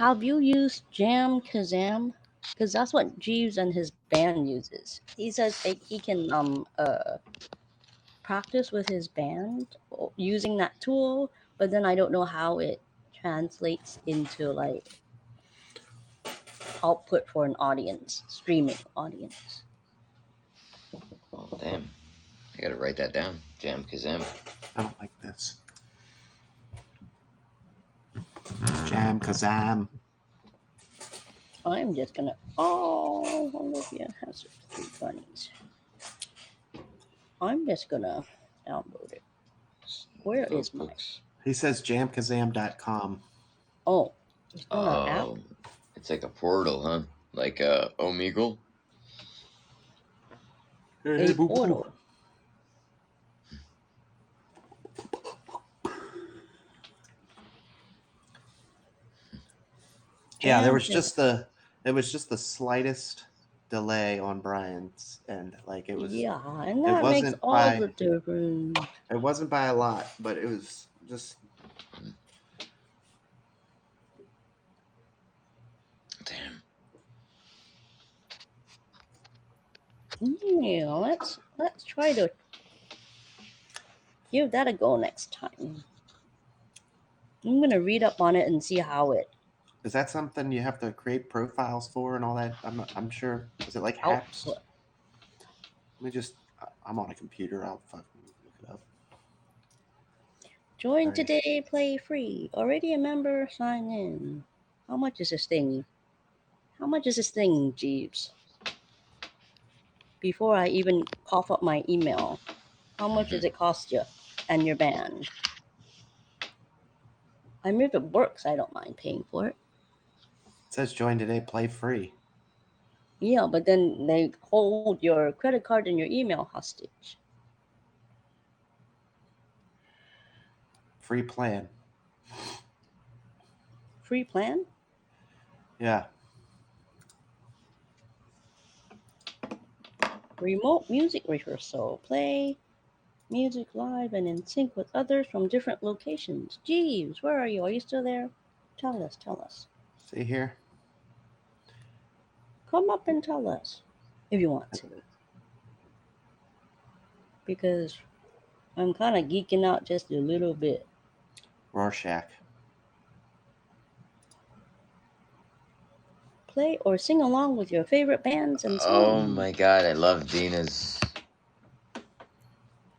have you used Jam Kazam? Because that's what Jeeves and his band uses. He says he can practice with his band using that tool, but then I don't know how it translates into like output for an audience, streaming audience. Oh, damn. I gotta write that down. Jam Kazam. I don't like this. Jam Kazam. I'm just gonna. Oh, Olivia has 3 bunnies. I'm just gonna download it. Where is my? He says jamkazam.com. Oh, it's not an app. It's like a portal, huh? Like Omegle. A portal. Yeah, there was just the slightest delay on Brian's end. Like it was. Yeah, and that makes all the difference. It wasn't by a lot, but it was just. Damn. Yeah, let's try to give that a go next time. I'm gonna read up on it and see how it. Is that something you have to create profiles for and all that? I'm sure. Is it like hacks? Let me just. I'm on a computer. I'll fucking look it up. Join today, play free. Already a member? Sign in. How much is this thing? How much is this thing, Jeeves? Before I even cough up my email, how much does it cost you and your band? I mean, if it works, I don't mind paying for it. It says join today, play free. Yeah, but then they hold your credit card and your email hostage. Free plan. Free plan? Yeah. Remote music rehearsal. Play music live and in sync with others from different locations. Jeeves, where are you? Are you still there? Tell us. See here? Come up and tell us if you want to. Because I'm kind of geeking out just a little bit. Rorschach. Play or sing along with your favorite bands and songs. Oh my god, I love Dina's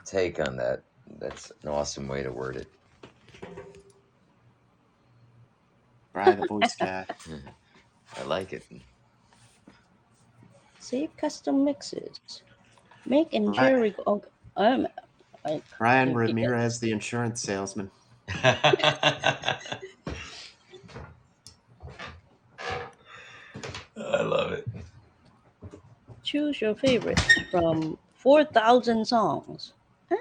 take on that. That's an awesome way to word it. Brian, the voice guy. I like it. Save custom mixes. Make and share. Brian Ramirez, the insurance salesman. I love it. Choose your favorites from 4,000 songs. Huh?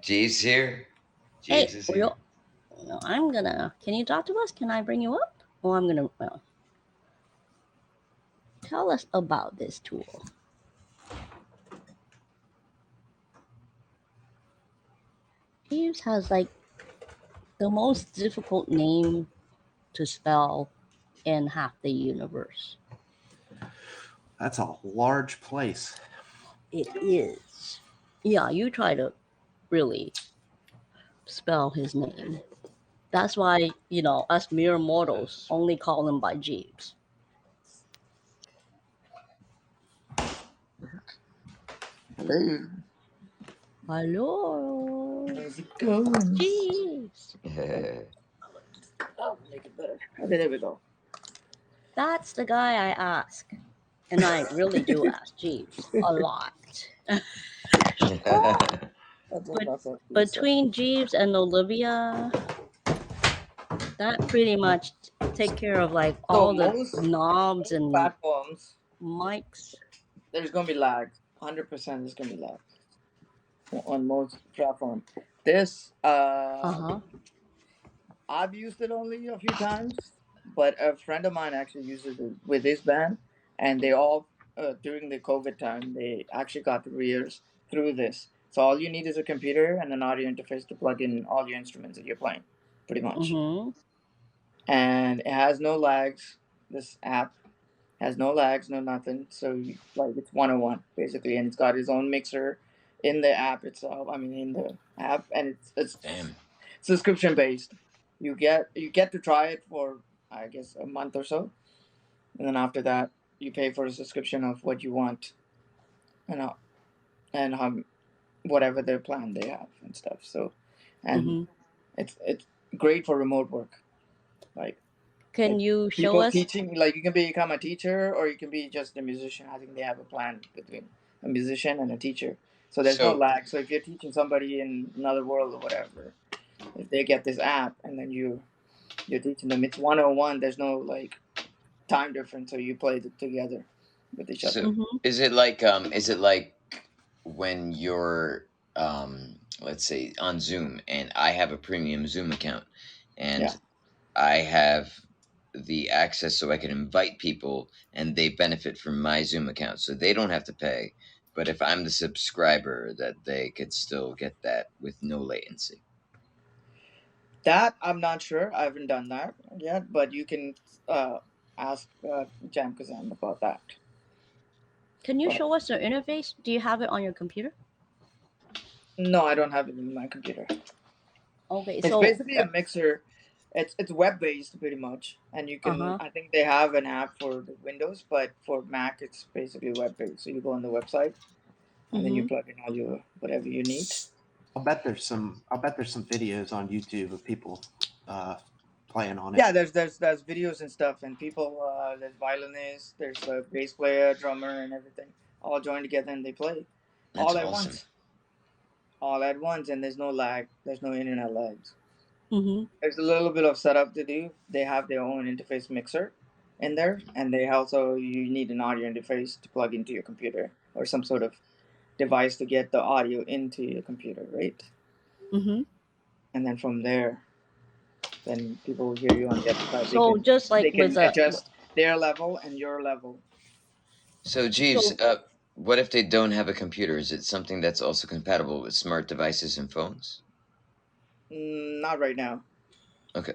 Jeeves here. Jeeves is here. No, I'm gonna. Can you talk to us? Can I bring you up? Oh, I'm gonna. Well, tell us about this tool. Jeeves has like the most difficult name to spell in half the universe. That's a large place. It is. Yeah, you try to really spell his name. That's why, us mere mortals only call him by Jeeves. Hello. Hello. How's it going? Jeeves. Oh, make it better. Okay, there we go. That's the guy I ask. And I really do ask Jeeves a lot. Between Jeeves and Olivia, that pretty much take care of like all the knobs and platforms, mics. There's gonna be lag. 100% there's gonna be lag on most platforms. This I've used it only a few times, but a friend of mine actually uses it with his band, and they all during the COVID time they actually got careers through this. So all you need is a computer and an audio interface to plug in all your instruments that you're playing pretty much. Mm-hmm. And it has no lags. This app has no lags, no nothing. So like it's 101 basically, and it's got its own mixer in the app itself. I mean, in the app, and it's Damn. subscription based. You get to try it for I guess a month or so, and then after that you pay for a subscription of what you want, and whatever their plan they have and stuff. So, and Mm-hmm. it's great for remote work. Like Can like you show people us? teaching, like you can become a teacher or you can be just a musician. I think they have a plan between a musician and a teacher, so there's no So lag. So if you're teaching somebody in another world or whatever, if they get this app and then you're teaching them, it's 101. There's no like time difference, so you play it together with each other. so Mm-hmm. is it like when you're let's say on Zoom and I have a premium Zoom account Yeah, and I have the access so I can invite people and they benefit from my Zoom account. So they don't have to pay. But if I'm the subscriber, that they could still get that with no latency. that I'm not sure. I haven't done that yet, but you can uh, ask Jam Kazam about that. Can you But show us the interface? Do you have it on your computer? no, I don't have it in my computer. Okay, It's so basically a mixer. It's web based pretty much, and you can. uh-huh. I think they have an app for the Windows, but for Mac, it's basically web based. So you go on the website, and then you Mm-hmm. plug in all your whatever you need. I'll bet there's some videos on YouTube of people uh, playing on it. Yeah, there's videos and stuff, and people. There's violinists, there's a bass player, drummer, and everything all join together and they play That's all at awesome. once, and there's no lag. There's no internet lags. Mm-hmm. There's a little bit of setup to do. They have their own interface mixer in there, and they also you need an audio interface to plug into your computer or some sort of device to get the audio into your computer, right? Mm-hmm. And then from there, then people will hear you on the other side. They So can just like they with can a adjust their level and your level. So, Jeeves, so what if they don't have a computer? Is it something that's also compatible with smart devices and phones? Not right now. Okay.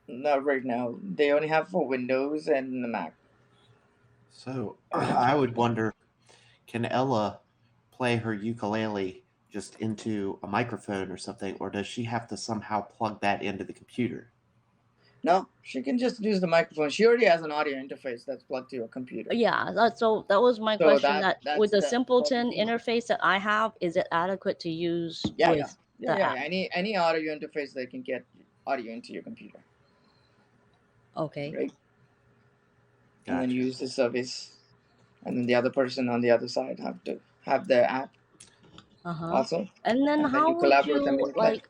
Not right now. They only have for Windows and the Mac. So Pretty I much. would wonder, can Ella play her ukulele just into a microphone or something, or does she have to somehow plug that into the computer? No, she can just use the microphone. She already has an audio interface that's plugged to your computer. yeah, so that was my So question. That with the that's simpleton perfectly. interface that I have, is it adequate to use Yeah, yeah, with yeah, the yeah. app? Any audio interface that can get audio into your computer, Okay. right? And then Gotcha. use the service, and then the other person on the other side have to have the app Uh-huh. also, And then and then how you would collaborate and you you play. like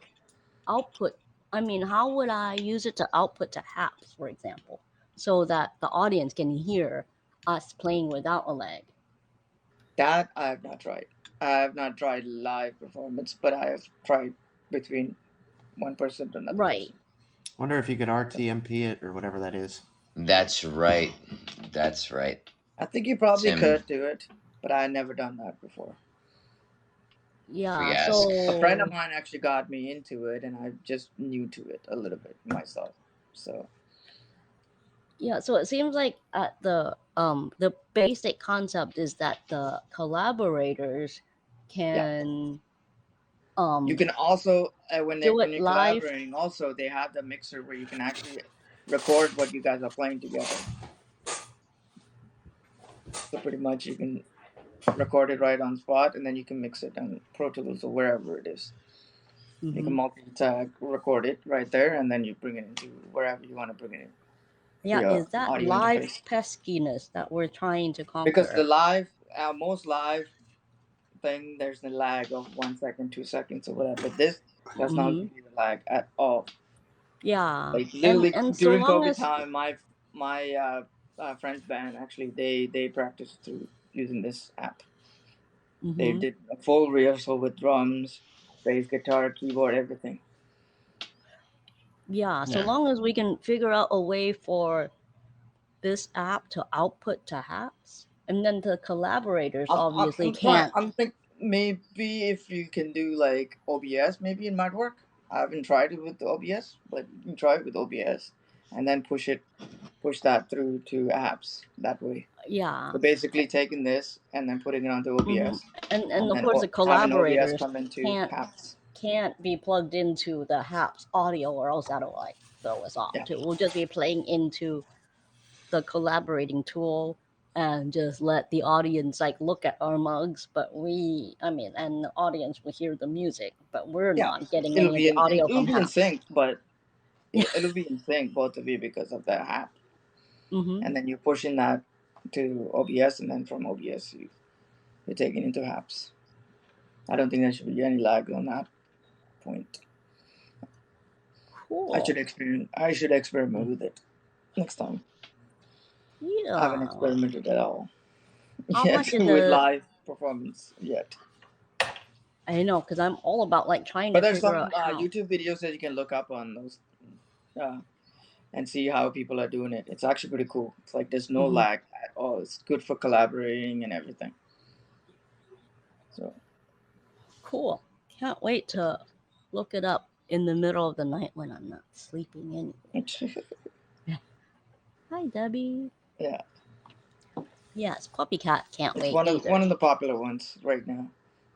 output? I mean, how would I use it to output to apps, for example, so that the audience can hear us playing without a lag? That I have not tried. I have not tried live performance, but I have tried between one person to another Right. person. Wonder if you could RTMP it or whatever that is. That's right. That's right. I think you probably Tim, could do it, but I had never done that before. Yeah. free ask. A friend of So mine actually got me into it, and I'm just new to it a little bit myself. So yeah, so it seems like the basic concept is that the collaborators yeah, can you can also do when it you're live. collaborating, also they have the mixer where you can actually record what you guys are playing together. So pretty much you can record it right on spot, and then you can mix it on Pro Tools or wherever it is. You can Hmm. multi-tag record it right there, and then you bring it into wherever you want to bring it in Yeah, via is that audio live interface. peskiness that we're trying to Because the conquer? live, most live thing, there's the lag of 1 second, 2 seconds, or whatever. But this does not Hmm. give you the lag at all. Yeah, Like literally and so during long COVID as time, my friend's band actually they practiced through using this app. They hmm did a full rehearsal with drums, bass, guitar, keyboard, everything. yeah, so Yeah. long as we can figure out a way for this app to output to apps, and then the collaborators obviously I'm trying. can't. I'm think maybe if you can do like OBS, maybe it might work. I haven't tried it with OBS, but you can try it with OBS, and then push that through to apps that way. Yeah. So basically, taking this and then putting it onto OBS, And and of then course the having OBS collaborators come into apps. can't be plugged into the HAPS audio, or else that'll like throw us off Yeah. too. We'll just be playing into the collaborating tool and just let the audience like look at our mugs, but and the audience will hear the music, but we're Yeah, not getting any of the audio it'll from be in HAPS. sync, but it'll be in sync both of you because of the app, Mm-hmm. and then you're pushing that to OBS, and then from OBS you're taking into apps. I don't think there should be any lag on that point. Cool. I should experiment with it next time. Yeah. I haven't experimented at all How yet much is with it? live performance yet. I know, because I'm all about like trying But to there's figure some out how. YouTube videos that you can look up on those and see how people are doing it. It's actually pretty cool. It's like there's no lag at all. It's good for collaborating and everything. So Cool. Can't wait to look it up in the middle of the night when I'm not sleeping in. Hi, Debbie. yeah, Yes, PuppyCat can't it's wait one either. of the popular ones right now.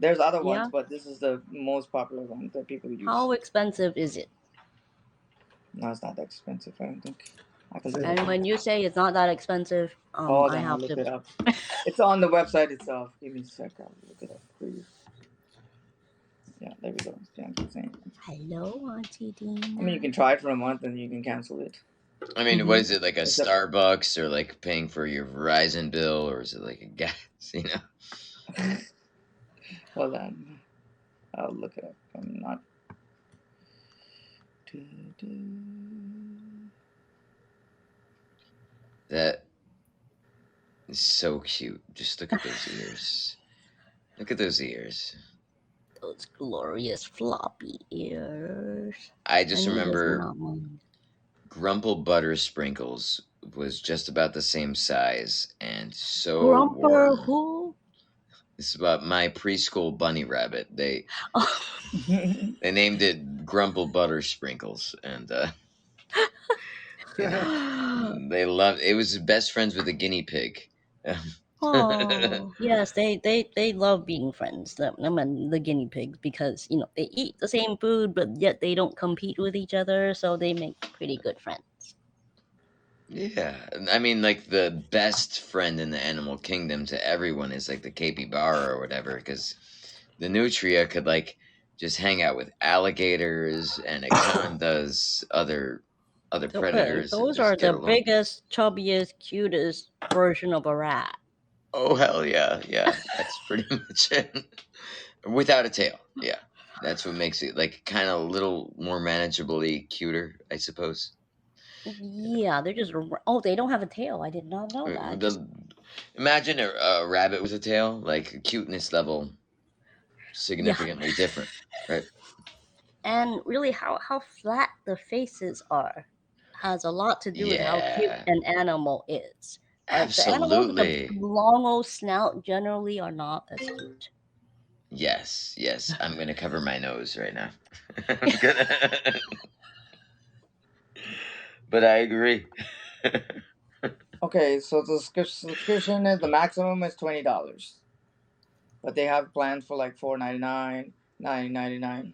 There's other ones, Yeah? but this is the most popular one that people use. How expensive is it? No, it's not that expensive. I don't think. I can look it And up. when you say it's not that expensive, Hold I on, I'll have look to. it up. It's on the website itself. Give me a sec. I'll look it up for you. Yeah, there we go. Yeah, I'm saying. Hello, Auntie Dina. I mean, you can try it for a month and you can cancel it. I mean, what is it, like a It's a- Starbucks, or like paying for your Verizon bill, or is it like a gas? You know. Hold on. I'll look it up. I'm not. That is so cute. Just look at those ears. Look at those ears. Those glorious floppy ears. I just And he does remember not mind. Grumple Butter Sprinkles was just about the same size and so Grumper warm. who? This is about my preschool bunny rabbit. They Oh. they named it Grumple Butter Sprinkles, and you know, they loved. It was best friends with a guinea pig. Oh, yes, they love being friends. The guinea pigs, because they eat the same food, but yet they don't compete with each other, so they make pretty good friends. Yeah, I mean, like the best friend in the animal kingdom to everyone is like the capybara or whatever, because the nutria could like just hang out with alligators, and anacondas, other predators, and Those just are get the along. biggest, chubbiest, cutest version of a rat. Oh hell yeah, yeah, that's pretty much it. Without a tail, yeah, that's what makes it like kind of a little more manageably cuter, I suppose. Yeah, they're just. Oh, they don't have a tail. I did not know that. Imagine a rabbit with a tail, like cuteness level significantly different, right? And really, how flat the faces are has a lot to do with how cute Yeah, an animal is. Like the animals with the absolutely. long old snout generally are not as cute. Yes, yes. I'm gonna cover my nose right now. I'm gonna. But I agree. Okay, so the subscription is the maximum is $20, but they have plans for like $4.99, $9.99.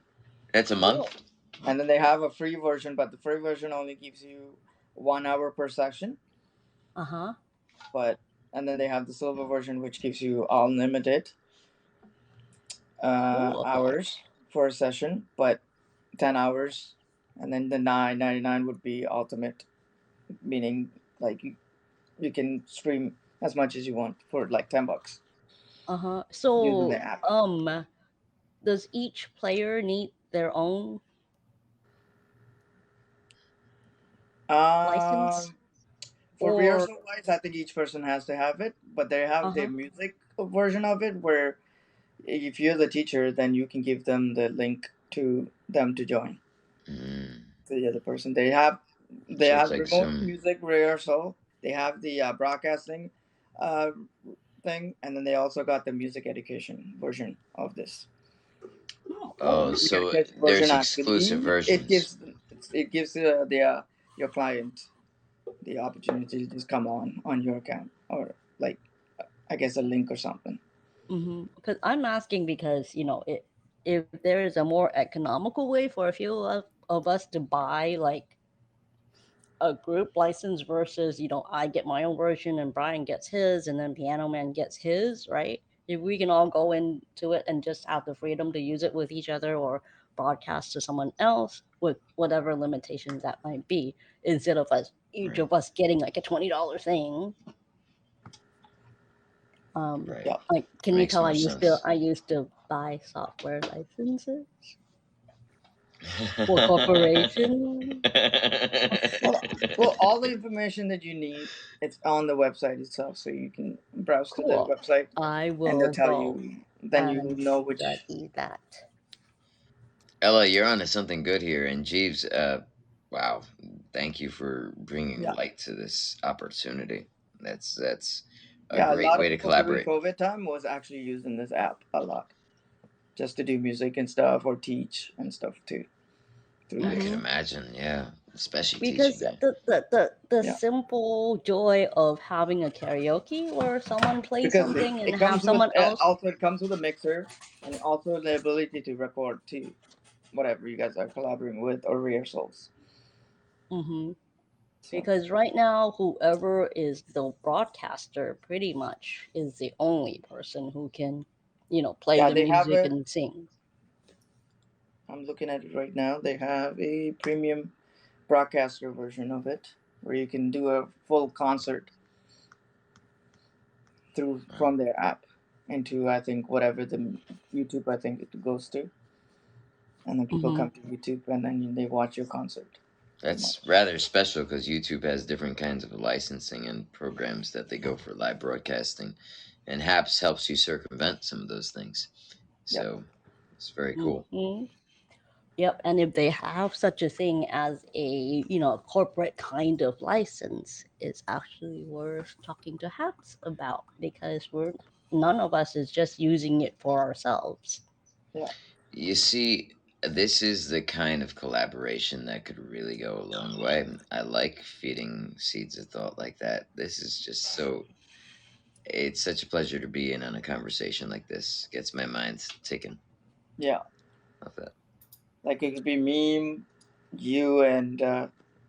That's a month. And then they have a free version, but the free version only gives you 1 hour per session. Uh-huh. And then they have the silver version, which gives you unlimited hours for a session, but 10 hours. And then the $9.99 would be ultimate, meaning like you can stream as much as you want for like $10 Uh-huh. using the So, app. does each player need their own license? For Or rehearsal wise, I think each person has to have it, but they have the uh-huh. music version of it where if you're the teacher, then you can give them the link to them to join. Mm. To the other person, they have So it's like remote some. music rehearsal. They have the broadcasting thing, and then they also got the music education version of this. Oh, You can so get version there's exclusive actually. versions. It gives your client the opportunity to just come on your account, or like I guess a link or something. Because I'm asking because if there is a more economical way for a few of us to buy like a group license versus I get my own version and Brian gets his and then Piano Man gets his, right? If we can all go into it and just have the freedom to use it with each other or broadcast to someone else with whatever limitations that might be, instead of each Right. of us getting like a $20 thing. Right. Yeah. Like, can you Makes tell more sense. I used to buy software licenses for corporations? Well, all the information that you need, it's on the website itself, so you can browse to the Cool. website, I and they'll will tell go you. Then you and know which. study that. Ella, you're onto something good here. And Jeeves, wow, thank you for bringing Yeah, light to this opportunity. That's a yeah. A great lot of way to people during collaborate. COVID time was actually using this app a lot, just to do music and stuff, or teach and stuff too through I this. can Hmm. imagine, yeah, especially Because teaching. the Yeah, simple joy of having a karaoke where someone plays because something and it have comes with someone else. also it comes with a mixer, and also the ability to record too, whatever you guys are collaborating with, or rehearsals. Hmm. So Because right now, whoever is the broadcaster pretty much is the only person who can, play yeah, the they have music a. and sing. I'm looking at it right now. They have a premium broadcaster version of it where you can do a full concert through Wow. from their app into, I think, whatever the YouTube, I think it goes to, and then people Hmm. come to YouTube and then they watch your concert pretty That's much. rather special because YouTube has different kinds of licensing and programs that they go for live broadcasting, and Haps helps you circumvent some of those things. Yep. So it's very cool. Hmm. Yep, and if they have such a thing as a corporate kind of license, it's actually worth talking to Hats about because none of us is just using it for ourselves. Yeah. You see, this is the kind of collaboration that could really go a long way. I like feeding seeds of thought like that. This is just so. It's such a pleasure to be in on a conversation like this. Gets my mind ticking Yeah. off that. Like it could be me, you, and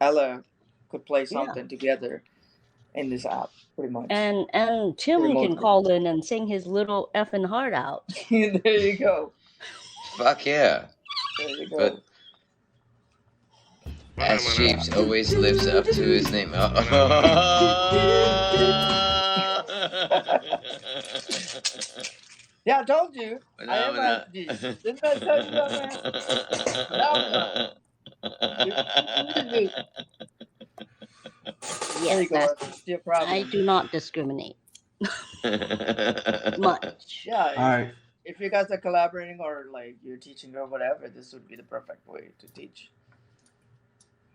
Ella could play Yeah, something together in this app pretty much and Tim can remotely. call in and sing his little effing heart out. There you go. Fuck yeah! There you But go. Ash Jeeves always lives up to his name. Yeah, I told you. I am Ash Phenomena. G. Didn't I tell you I'm Ash G? Phenomenal. You music. There you Yes, go. That's your I problem. do not discriminate much. Yeah, All right. if you guys are collaborating or like you're teaching or whatever, this would be the perfect way to teach.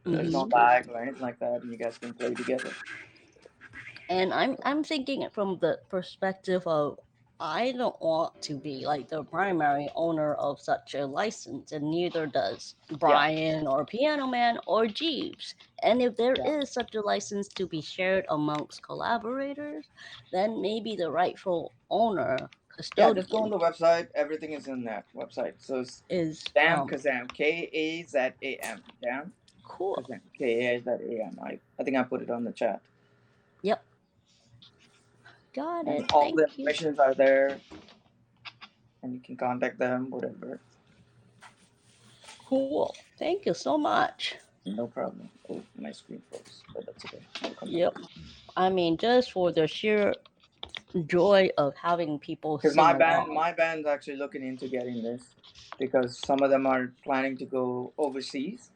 There's That's no Hmm. cool. lag or anything like that, and you guys can play together. And I'm thinking it from the perspective of I don't want to be like the primary owner of such a license, and neither does Yeah, Brian or Piano Man or Jeeves. And if there yeah, is such a license to be shared amongst collaborators, then maybe the rightful owner, yeah. Just go on custodian, the website. Everything is in that website. So it's is Jam Kazam, Kazam, Jam cool. Kazam, Kazam. I think I put it on the chat, Yep, got and it. all Thank the you. informations are there, and you can contact them, whatever. Cool. Thank you so much. No problem. Oh, my screen froze, but that's okay. I'll come back. Yep. I mean, just for the sheer joy of having people Because sing along. my band's actually looking into getting this because some of them are planning to go overseas.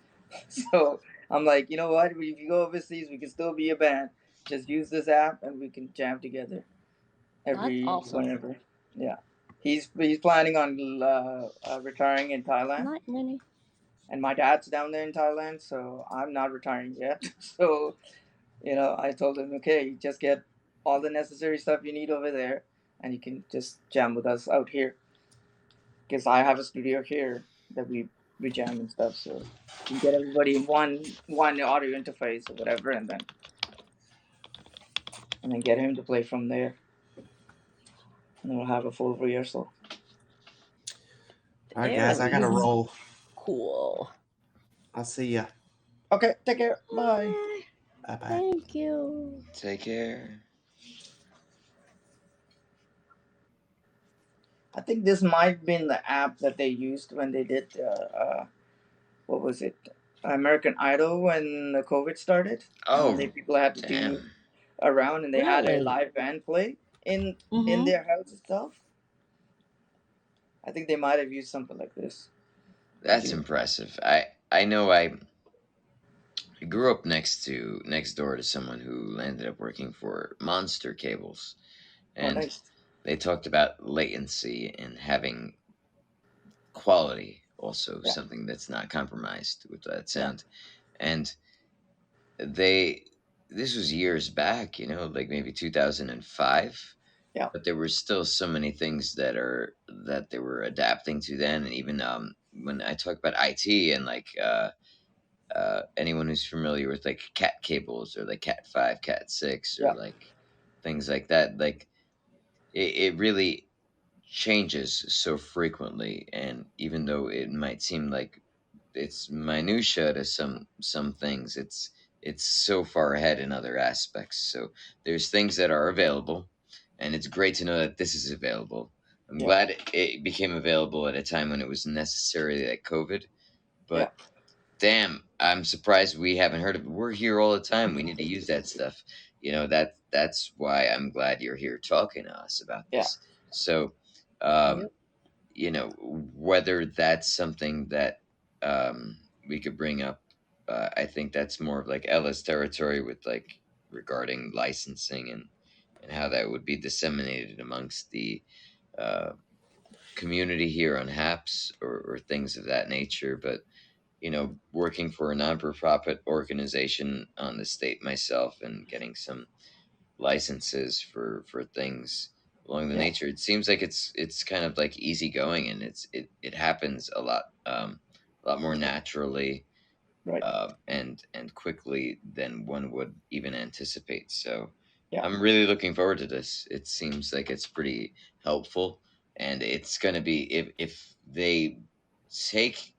So I'm like, you know what? If you go overseas, we can still be a band. Just use this app and we can jam together That's awesome. whenever. Yeah, he's planning on retiring in Thailand, Not many. and my dad's down there in Thailand, so I'm not retiring yet. So I told him, okay, just get all the necessary stuff you need over there, and you can just jam with us out here because I have a studio here that we jam and stuff. So you get everybody in one audio interface or whatever, and then get him to play from there, and then we'll have a full rehearsal. All right, guys, I gotta roll. Cool. I'll see ya. Okay, take care. Bye. Bye bye. Thank you. Take care. I think this might have been the app that they used when they did what was it, American Idol, when the COVID started. Oh, People had to tune around, and they had a live band play in their house itself. I think they might have used something like this. That's impressive. I know I grew up next door to someone who ended up working for Monster Cables, and nice. They talked about latency and having quality, also something that's not compromised with that sound. And this was years back, like maybe 2005. Yeah. But there were still so many things that they were adapting to then, and even when I talk about IT and like anyone who's familiar with like cat cables or like Cat 5, Cat 6, or like things like that, like it really changes so frequently, and even though it might seem like it's minutia to some things, it's so far ahead in other aspects. So there's things that are available, and it's great to know that this is available. I'm glad it became available at a time when it was necessary, like COVID, but damn, I'm surprised we haven't heard of it. We're here all the time. We need to use that stuff. That's why I'm glad you're here talking to us about this. So whether that's something that we could bring up, I think that's more of like Ella's territory with like regarding licensing and how that would be disseminated amongst the community here on HAPS or things of that nature. But working for a non-profit organization on the state myself and getting some licenses for things along the nature, it seems like it's kind of like easygoing, and it happens a lot more naturally, and quickly than one would even anticipate. So I'm really looking forward to this. It seems like it's pretty helpful, and it's going to be, if they take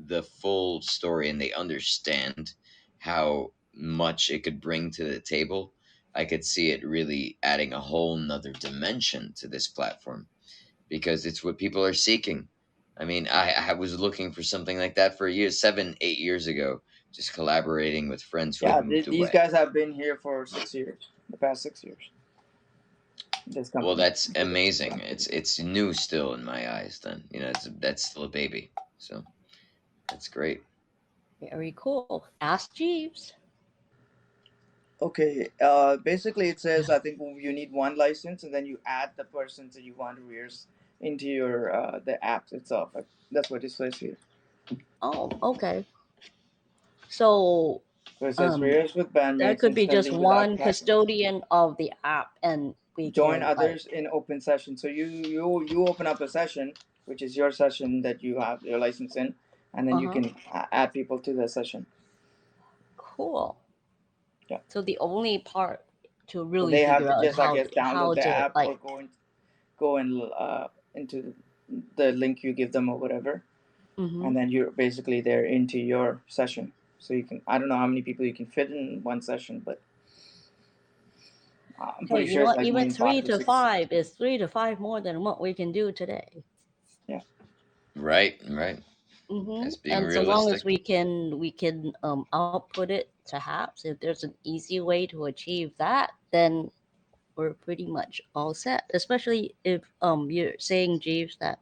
the full story and they understand how much it could bring to the table, I could see it really adding a whole nother dimension to this platform, because it's what people are seeking. I mean, I was looking for something like that for 7, 8 years ago, just collaborating with friends who had moved away. These guys have been here for 6 years, the past 6 years. Well, that's amazing. It's new still in my eyes. Then that's still a baby, so that's great. Very cool. Ask Jeeves. Okay. Basically, it says I think you need one license, and then you add the persons that you want to rehearse into your the app itself. That's what it says here. Oh, okay. So it says rehearse with bandmates. There could be just one custodian of the app, and we join can others in open session. So you open up a session, which is your session that you have your license in, and then you can add people to the session. Cool. Yeah. So the only part to really they have figure to out just how, I guess download how the to app like or go into the link you give them or whatever, and then you're basically they're into your session. So you can, I don't know how many people you can fit in one session, but I'm pretty sure it's like even 3 to 6. 5 is 3 to 5 more than what we can do today. Yeah. Right. And realistic. so long as we can output it to HAPS, if there's an easy way to achieve that, then we're pretty much all set. Especially if you're saying, Jeeves, that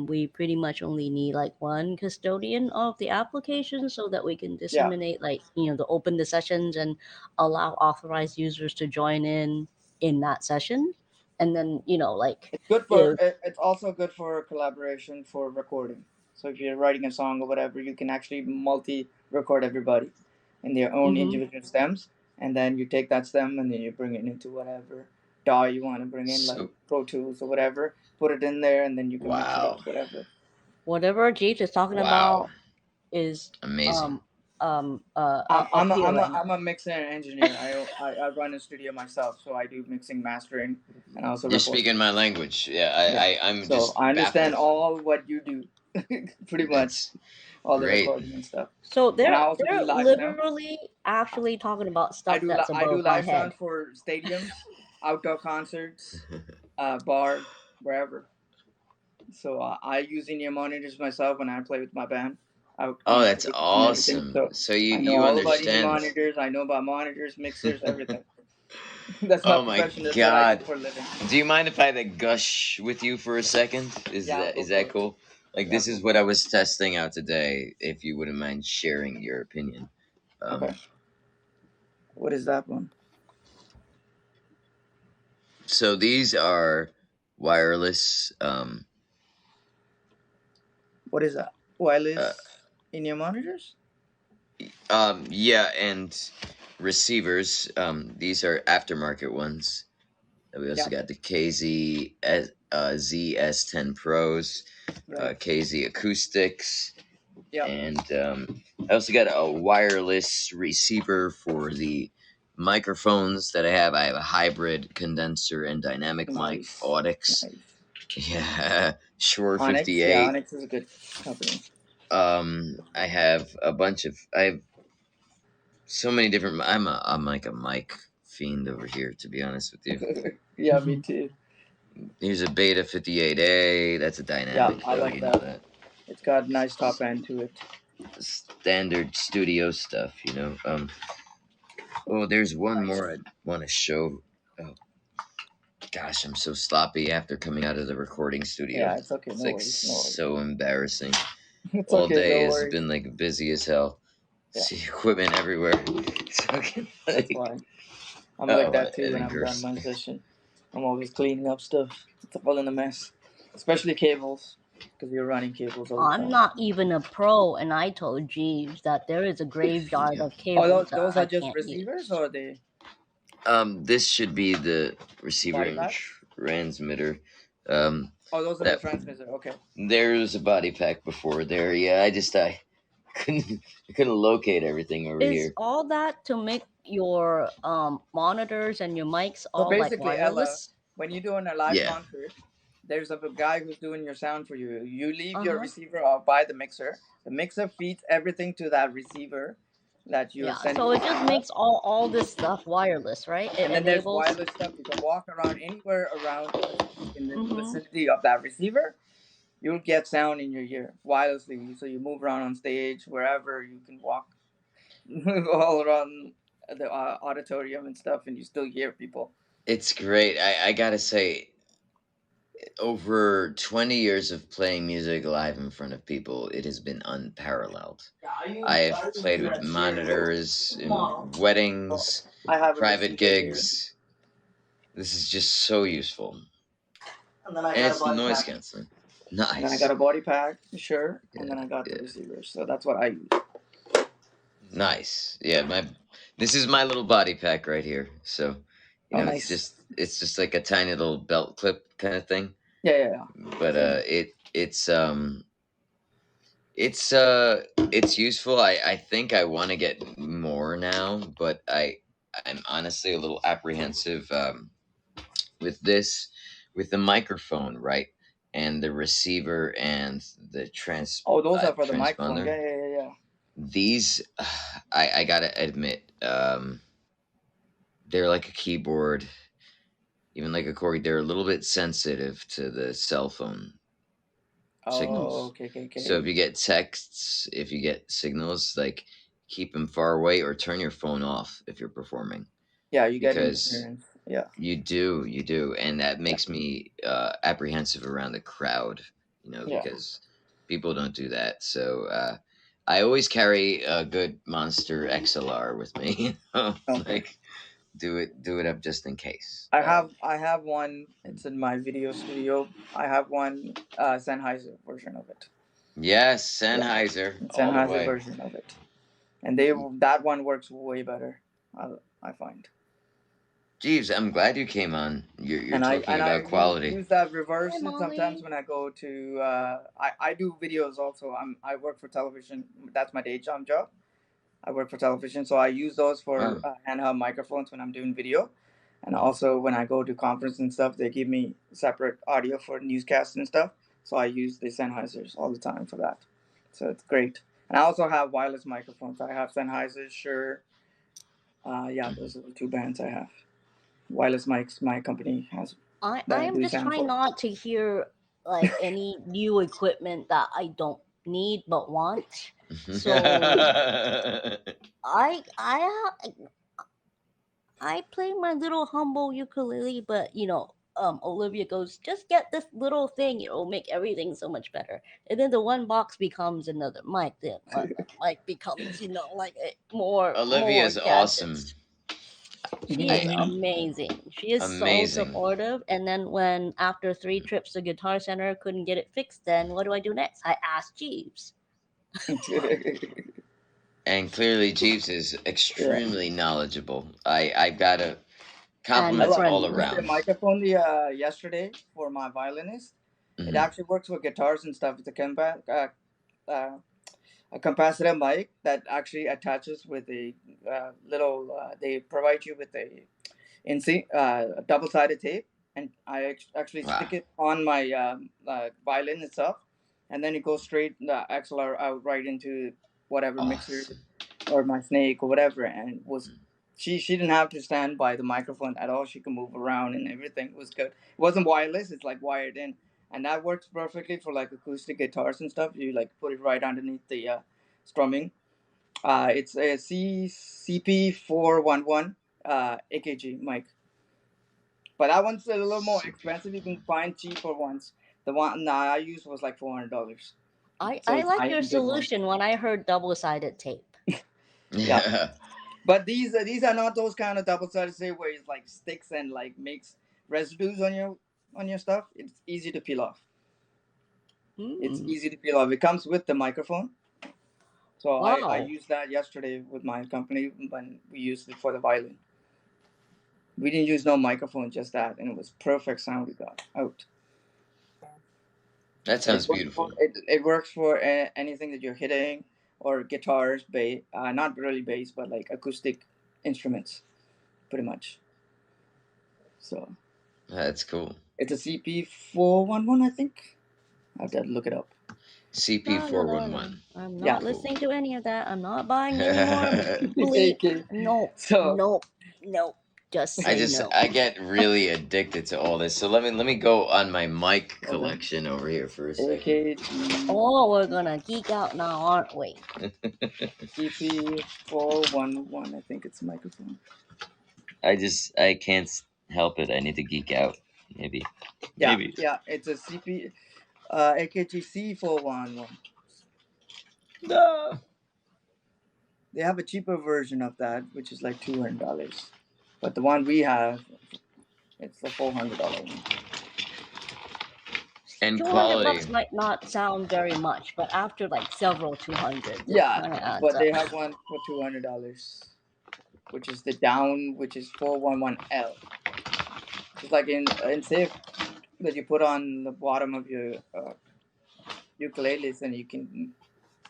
we pretty much only need like one custodian of the application so that we can disseminate to open the sessions and allow authorized users to join in that session. And then it's good for it's also good for collaboration for recording. So if you're writing a song or whatever, you can actually multi-record everybody in their own individual stems, and then you take that stem and then you bring it into whatever DAW you want to bring in, like Pro Tools or whatever. Put it in there, and then you can mix it up, whatever. Whatever Jeeves is talking Wow. about is Amazing. appealing. I'm a mixer and engineer. I run a studio myself, so I do mixing, mastering, and I also You're record. speaking my language. Yeah, Yeah. I'm So just I understand baffled. all what you do, pretty much That's all the great. recording and stuff. So And I they're also do they're live sound. literally actually talking about stuff that's I do above my live head. sound for stadiums, outdoor concerts, bar, wherever. So I use in-ear monitors myself when I play with my band out Oh, on that's stage and everything. awesome. So So I know you all about in-ear understand. monitors. I know about monitors, mixers, everything. That's my Oh my profession. That's what I do God. for a living. Do you mind if I like gush with you for a second? Yeah, go Is for that it. cool? Like Yeah, this go is for what it. I was testing out today. If you wouldn't mind sharing your opinion. Okay. What is that one? So these are wireless. What is that? Wireless in-ear monitors? Yeah, and receivers. These are aftermarket ones. We Yeah, also got the ZS10 Pros, right. KZ Acoustics, Yeah, and I also got a wireless receiver for the microphones that I have. I have a hybrid condenser and dynamic mic, nice, Audix. nice. Yeah, Shure Onyx, yeah, 58. Onyx is a good company. I have a bunch of. I have so many different. I'm like a mic fiend over here, to be honest with you. Yeah, me too. Here's a Beta 58A. That's a Yeah, dynamic, I though. like You know that. that. It's got nice top end to it. Standard studio stuff, you know. Oh, there's one Nice. more I want to show. Oh, gosh, I'm so sloppy after coming out of the recording studio. Yeah, it's okay. It's No like worries. No worries. so embarrassing. It's All okay. day No has worries. been like busy as hell. Yeah, See equipment everywhere. It's fucking that's like, fine. I'm like oh, my that too when editing I'm done curse. my session. I'm always cleaning up stuff. It's all in a mess, especially cables, because you're running cables all the I'm time. not even a pro, and I told Jeeves that there is a graveyard Yeah. of Oh, cables that those I are just can't receivers, use. or they This should be the receiver body and packs? transmitter. Um, Oh, those are the that transmitter. Okay. there's a body pack before there. Yeah, I couldn't locate everything over Is here. all that to make your monitors and your mics So all like basically, Ella, wireless? when you're doing a live Yeah, concert, there's a guy who's doing your sound for you. You leave Uh your huh. receiver off by the mixer. The mixer feeds everything to that receiver that you're Yeah. sending So the it just sound up. makes all this stuff wireless, right? It And then there's enables. wireless stuff. You can walk around anywhere around in the Mm-hmm. vicinity of that receiver. You'll get sound in your ear wirelessly. So you move around on stage, wherever you can walk all around the auditorium and stuff, and you still hear people. it's great. I gotta say, over 20 years of playing music live in front of people, it has been unparalleled. I have played with monitors in weddings, I have a private receiver here, gigs. This is just so useful. and then I And got a it's body noise pack. canceling. And then I got Nice. a body pack, sure, Yeah, and then I got the yeah. receiver. So that's what I use. Nice. Yeah, this is my little body pack right here. So, Oh, it's nice. just like a tiny little belt clip kind of thing. Yeah, yeah, yeah. But Same. it's useful. I think I want to get more now, but I'm honestly a little apprehensive with this, with the microphone, right? And the receiver and the Oh, those are for the microphone. transponder. Yeah, yeah, yeah, yeah. These, I gotta admit, they're like a keyboard, even like a Corgi. They're a little bit sensitive to the cell phone Oh, signals. okay, okay, So if okay. you get texts, if you get signals, like keep them far away or turn your phone off if you're performing, Yeah, you get because interference. Yeah, you do, and that yeah, makes me apprehensive around the crowd, yeah. because people don't do that. So I always carry a good Monster XLR with me, Okay. like do it up just in case. I have one. It's in my video studio. I have one Sennheiser version of it. Yes, Yeah, Sennheiser all the Sennheiser way. version of it, and that one works way better. I find. Jeeves, I'm glad you came on. You're And talking about I quality. use that Hi, reverse sometimes Molly. when I go to I do videos also. I work for television. That's my day job. I work for television, so I use those for Wow. handheld microphones when I'm doing video, and also when I go to conference and stuff, they give me separate audio for newscasts and stuff. So I use the Sennheisers all the time for that. So it's great. And I also have wireless microphones. I have Sennheisers, Shure. Yeah, those are the two brands I have. Wireless mics. My company has I that I am do just sound trying for. not to hear like any new equipment that I don't need but want. So I I play my little humble ukulele, but Olivia goes, just get this little thing, it'll make everything so much better. And then the one box becomes another mic, then one mic becomes, like Olivia more is awesome. gadgets. She is amazing. She is so Amazing. supportive. And then when after 3 trips to Guitar Center couldn't get it fixed, then what do I do next? I ask Jeeves. And clearly, Jeeves is Yeah. extremely knowledgeable. I've got to And compliments all I used friendly. the around. microphone yesterday for my violinist. It Hmm. actually works with guitars and stuff. It's a capacitor mic that actually attaches with a little. They provide you with a double-sided tape, and actually Wow. stick it on my violin itself, and then it goes straight the XLR out right into whatever mixer Awesome. or my snake or whatever, and it was. She didn't have to stand by the microphone at all. She could move around and everything was good. It wasn't wireless; it's like wired in, and that works perfectly for like acoustic guitars and stuff. You like put it right underneath the strumming. It's a CP411 AKG mic, but that one's a little more expensive. You can find cheaper ones. The one I used was like $400. So I it's like high your end good one. solution when I heard double-sided tape. Yeah, Yeah. but these are not those kind of double sided tape where it's like sticks and like makes residues on your stuff. It's easy to peel off. It's Mm. easy to peel off. It comes with the microphone. So I Wow. used that yesterday with my company when we used it for the violin. We didn't use no microphone, just that, and it was perfect sound we got out. That And sounds beautiful. it works for anything that you're hitting or guitars, bass, not really bass, but like acoustic instruments, pretty much. So That's cool. it's a CP411, I think. I have to look it up. La, la, la, la. CP411. I'm Yeah. not Cool. listening to any of that. I'm not buying any more. Please. Okay. No, So no, no. Just say no. I get really addicted to all this. So let me go on my mic hold on. collection over here for a second. AKG Oh, we're gonna geek out now, aren't we? CP411, I think it's a microphone. I can't help it. I need to geek out. Maybe. Yeah, Maybe. yeah, it's a AKG C411. No. They have a cheaper version of that, which is like $200. But the one we have, it's the $400 one. And 200 quality. bucks might not sound very much, but after like several 200s, it Yeah, kind of adds but up. they have one for $200, which is the down, which is 411L. It's like in safe that you put on the bottom of your ukuleles, and you can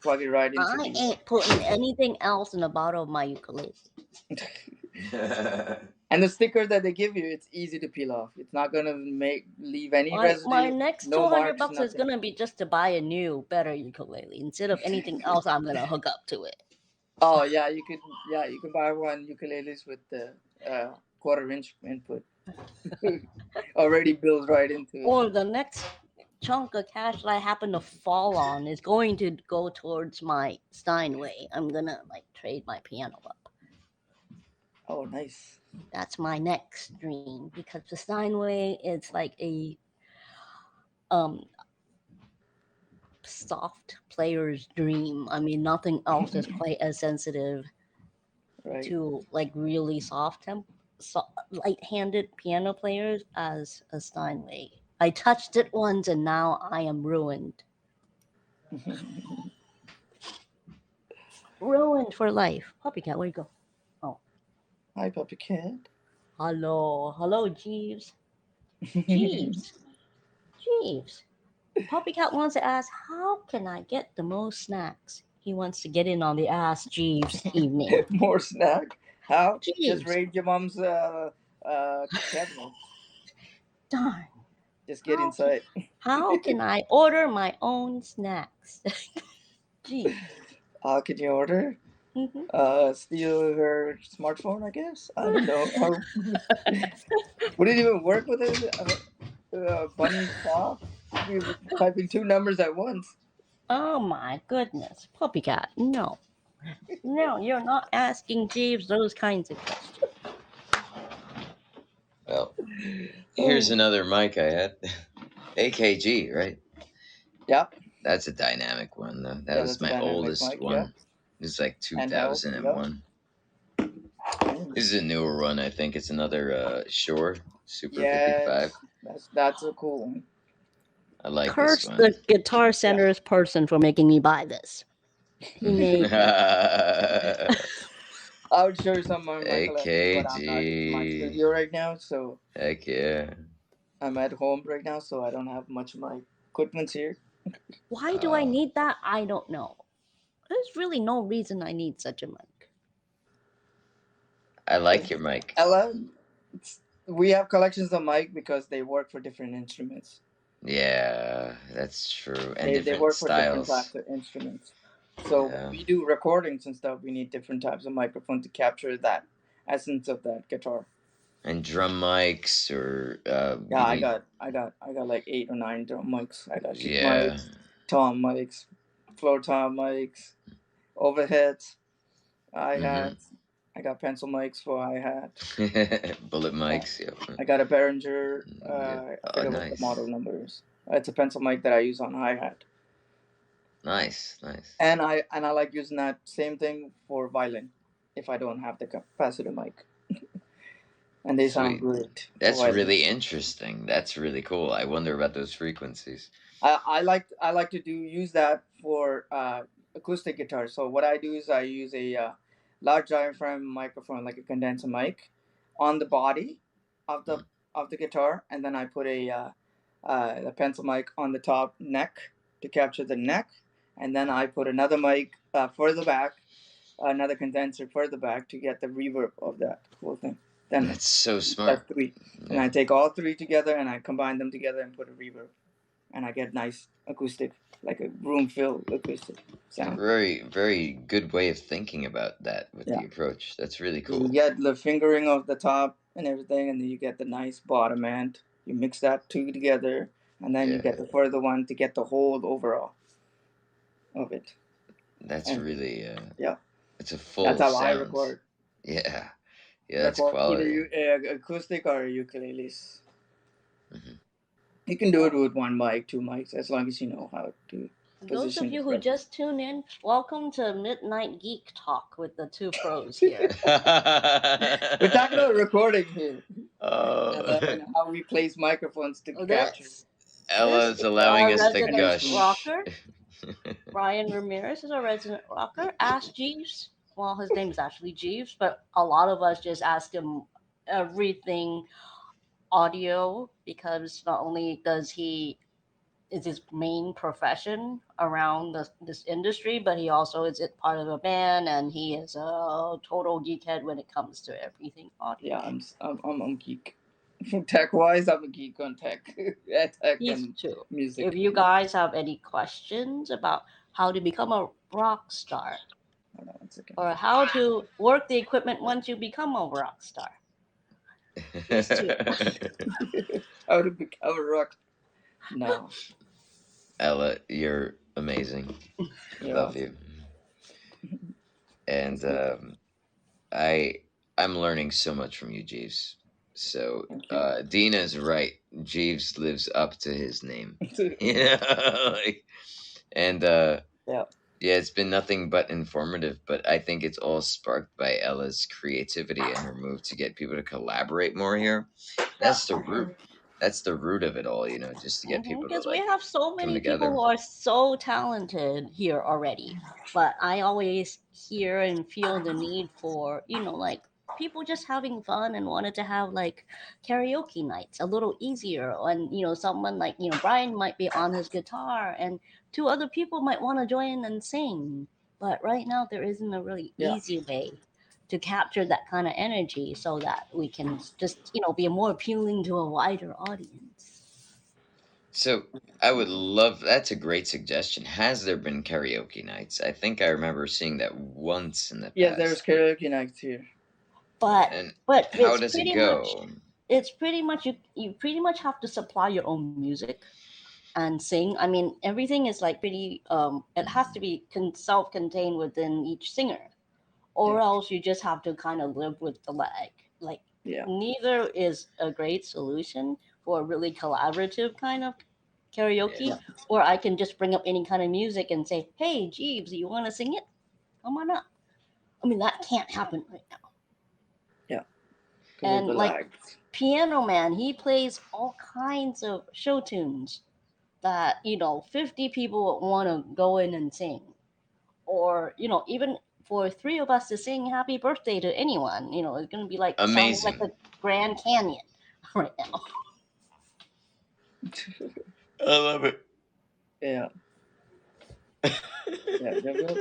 plug it right into I the. ain't putting anything else in the bottom of my ukulele. And the sticker that they give you, it's easy to peel off. It's not gonna leave any My residue, next no 200 marks, bucks is nothing. gonna be just to buy a new, better ukulele instead of anything else I'm gonna hook up to it. Oh yeah, you can buy one ukuleles with the quarter-inch input already built right into it. Or the next chunk of cash that I happen to fall on is going to go towards my Steinway. I'm gonna like trade my piano up. Oh, nice. That's my next dream because the Steinway is like a um soft player's dream. I mean, nothing else is quite as sensitive Right. to like really light-handed piano players as a Steinway. I touched it once and now I am ruined. Ruined for life. PuppyCat, where you go? Oh, Hi, PuppyCat. Hello, Jeeves. Jeeves, Jeeves. PuppyCat wants to ask, how can I get the most snacks? He wants to get in on the Ask Jeeves evening. More snack? How? Just Jeeves, raid your mom's cabinet. darn. Just get How can, inside. how can I order my own snacks? Jeeves. How can you order? Mhm. Steal her smartphone, I guess. I don't know. Would it even work with a button top? You'd be typing two numbers at once. Oh my goodness. PuppyCat, no. No, you're not asking Jeeves those kinds of questions. Well, here's another mic I had. AKG, right? Yeah, That's a dynamic one, though. That yeah, was that's a my dynamic oldest mic. Yeah, one. It's like handheld. Yeah. 2001. This is a newer one, I think. It's another Shure Super 55. Yes, that's a cool one. I like this Curse one. the Guitar Yeah. Center's person for making me buy this. He made I would show you some of my collection, but I'm not in my AKG. studio right now, so Heck yeah. I'm at home right now, so I don't have much of my equipment here. Why do I need that? I don't know. There's really no reason I need such a mic. I like your mic. Ella, we have collections of mic because they work for different instruments. Yeah, that's true. And They different work for different styles. types of instruments. So Yeah. we do recordings and stuff. We need different types of microphone to capture that essence of that guitar. And drum mics or Yeah, I need- got like 8 or 9 drum mics. I got kick Yeah. mics, tom mics, floor tom mics, overheads, hi-hats. I got pencil mics for hi-hat. Bullet mics. Yeah. I got a Behringer. Yeah. I forget what the Nice. model number is. It's a pencil mic that I use on hi-hat. Nice. And I like using that same thing for violin if I don't have the capacitor mic. And they sound Sweet. great. That's for violin. really interesting. That's really cool. I wonder about those frequencies. I like to use that for acoustic guitar. So what I do is I use a large diaphragm microphone, like a condenser mic, on the body of the guitar, and then I put a pencil mic on the top neck to capture the neck, and then I put another mic further back, another condenser further back to get the reverb of that whole thing. Then That's so smart. that's 3, and Yeah. I take all 3 together and I combine them together and put a reverb. And I get nice acoustic, like a room filled acoustic sound. Very, very good way of thinking about that with Yeah. the approach. That's really You cool. get the fingering of the top and everything, and then you get the nice bottom end. You mix that 2 together, and then you get the further one to get the whole overall of it. That's And really yeah, it's a full that's how sound. I record. Yeah, that's Record quality. either acoustic or ukuleles. Mhm. You can do it with 1 mic, 2 mics, as long as you know how to Those position of you it who right. just tuned in, welcome to Midnight Geek Talk with the 2 pros here. We're talking about recording here. Oh. And how we place microphones to capture. Ella's This is allowing our us to resident gush. rocker. Brian Ramirez is our resident rocker. Ask Jeeves. Well, his name is actually Jeeves, but a lot of us just ask him everything audio because not only does he is his main profession around this industry, but he also is part of a band, and he is a total geekhead when it comes to everything audio. Yeah, I'm geek. Tech wise, I'm a geek on tech. Yeah, tech He's and too. music. If you guys have any questions about how to become a rock star, Hold on 1 second. or how to work the equipment once you become a rock star, these two. How to become a rock? No. Ella, you're amazing. You're Love awesome. you. And I'm learning so much from you, Jeeves. So Thank you. Dina's right. Jeeves lives up to his name. You know, and Yeah. yeah, it's been nothing but informative. But I think it's all sparked by Ella's creativity and her move to get people to collaborate more here. That's the root. That's the root of it all, you know, just to get people to Because like we have so come many together. people who are so talented here already, but I always hear and feel the need for like people just having fun and wanted to have like karaoke nights a little easier. And someone like Brian might be on his guitar, and two other people might want to join and sing. But right now, there isn't a really Yeah. easy way to capture that kind of energy so that we can just be more appealing to a wider audience. So I would love. That's a great suggestion. Has there been karaoke nights? I think I remember seeing that once in the Yeah, there's past. karaoke nights here. but And but how does it go? it's pretty much you pretty much have to supply your own music and sing. I mean, everything is like pretty it has to be self-contained within each singer, or Yeah. else you just have to kind of live with the lag. Like, Yeah. neither is a great solution for a really collaborative kind of Yeah. karaoke. Yeah. Or I can just bring up any kind of music and say, "Hey, Jeeves, you want to sing it? Come on up." I mean, that can't happen right now. Yeah. Because of And the like lags. Piano Man, he plays all kinds of show tunes that 50 people want to go in and sing. Or even for three of us to sing happy birthday to anyone, it's going to be like sounding like the Amazing. Grand Canyon right now. I love it. Yeah. Yeah. Definitely.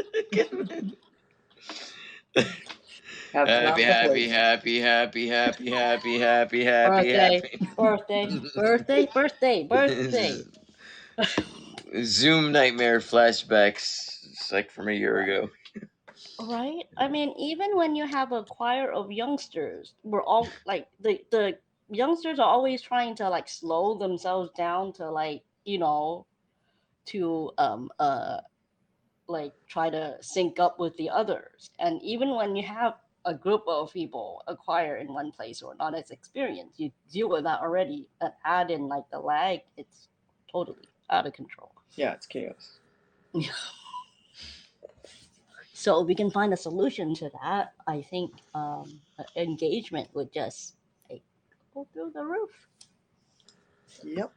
Happy, Have the happy, place. happy, happy, happy, happy, happy, happy, Birthday, happy. birthday, birthday, birthday, This birthday. is Zoom nightmare flashbacks. It's like from a year ago. Right? I mean, even when you have a choir of youngsters, we're all like the youngsters are always trying to like slow themselves down to like, to like try to sync up with the others. And even when you have a group of people acquire in one place or not as experienced, you deal with that already. And add in like the lag, it's totally out of control. Yeah, it's chaos. So if we can find a solution to that, I think engagement would just like go through the roof. Yep.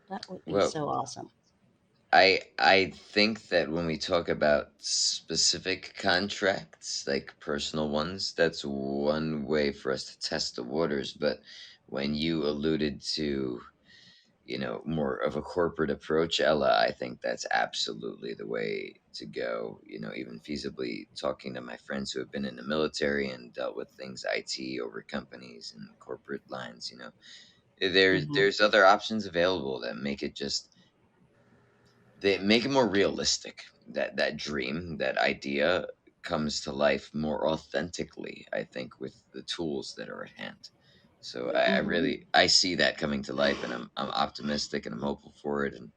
That would be Well, so awesome. I think that when we talk about specific contracts, like personal ones, that's one way for us to test the waters. But when you alluded to, more of a corporate approach, Ella, I think that's absolutely the way to go. Even feasibly talking to my friends who have been in the military and dealt with things IT over companies and corporate lines. There's Hmm. there's other options available that make it just they make it more realistic. That dream, that idea comes to life more authentically, I think, with the tools that are at hand. So Yep. I Hmm. really I see that coming to life, and I'm optimistic and I'm hopeful for it. And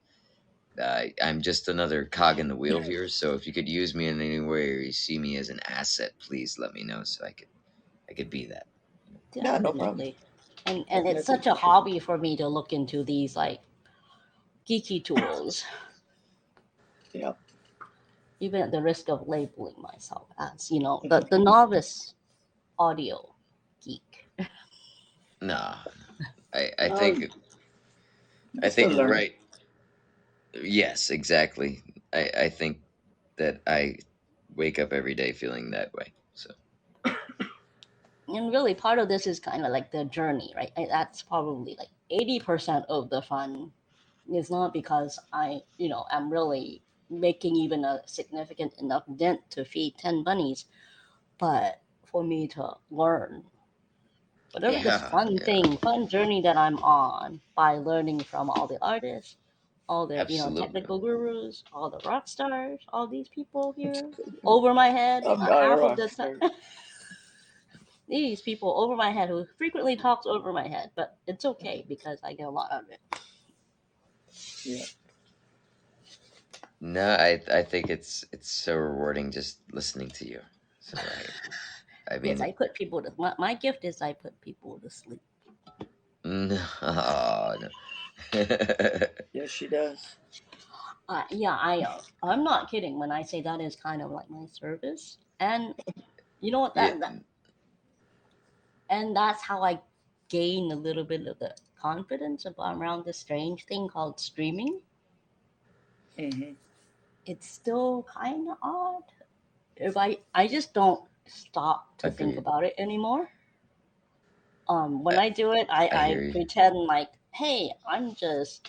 I'm just another cog in the wheel here. So if you could use me in any way, or you see me as an asset, please let me know so I could be that. Yeah, no problem. Definitely. And it's Definitely such a for sure. hobby for me to look into these like geeky tools, Yep. even at the risk of labeling myself as, the novice audio geek. No, I I Um, think I you're still think learning. right. Yes, exactly. I think that I wake up every day feeling that way. So And really, part of this is kind of like the journey, right? That's probably like 80% of the fun. It's not because I'm really making even a significant enough dent to feed 10 bunnies, but for me to learn whatever this yeah, yeah, fun journey that I'm on by learning from all the artists, all the absolutely. technical gurus, all the rock stars, all these people here over my head. I'm not a Half of rock the star. time, these people over my head who frequently talks over my head, but it's okay because I get a lot out of it. Yeah. No, I think it's so rewarding just listening to you. So I Yes, mean, I put people to my gift is I put people to sleep. no, no. Yes, she does. Yeah, I'm not kidding when I say that is kind of like my service, and you know what Yeah, and that's how I gain a little bit of the confidence about around this strange thing called streaming. Mm-hmm. It's still kind of odd if I just don't stop to think Agreed. about it anymore. When I, I do it, I I hear you. pretend like, hey, I'm just,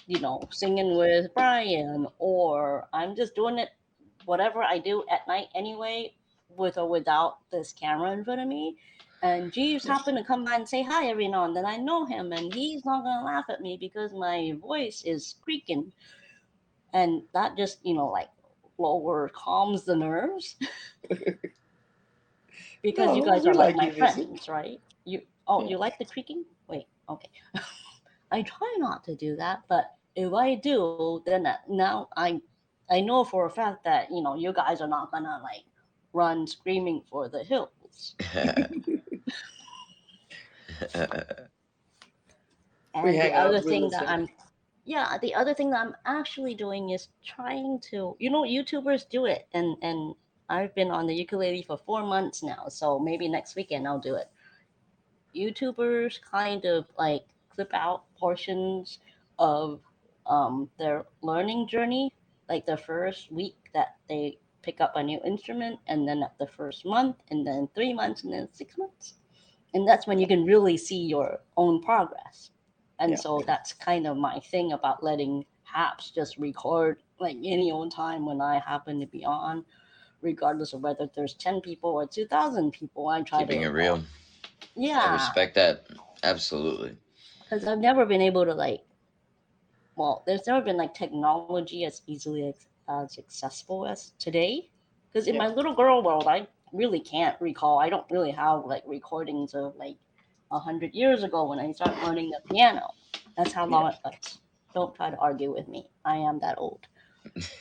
singing with Brian, or I'm just doing it, whatever I do at night anyway, with or without this camera in front of me. And Jeeves Yeah. happened to come by and say hi every now and then. I know him, and he's not gonna laugh at me because my voice is creaking, and that just, like lower calms the nerves because you No, guys we are like like my your music. friends, right? Yeah. You like the creaking? Wait, okay. I try not to do that, but if I do, then now I know for a fact that you guys are not gonna like run screaming for the hills. We And the hang out, other we thing that listen. the other thing that I'm actually doing is trying to, YouTubers do it, and I've been on the ukulele for 4 months now, so maybe next weekend I'll do it. YouTubers kind of like clip out portions of their learning journey, like the first week that they pick up a new instrument, and then at the first month, and then 3 months, and then 6 months. And that's when you can really see your own progress. And Yeah. so that's kind of my thing about letting Haps just record like any old time when I happen to be on, regardless of whether there's 10 people or 2,000 people. I try Keeping to, it real. I yeah, respect that. Absolutely. because I've never been able to like. Well, there's never been like technology as easily as accessible as today. Because in Yeah. my little girl world, I really can't recall. I don't really have like recordings of like 100 years ago when I started learning the piano. That's how Yeah. long it was. Don't try to argue with me. I am that old.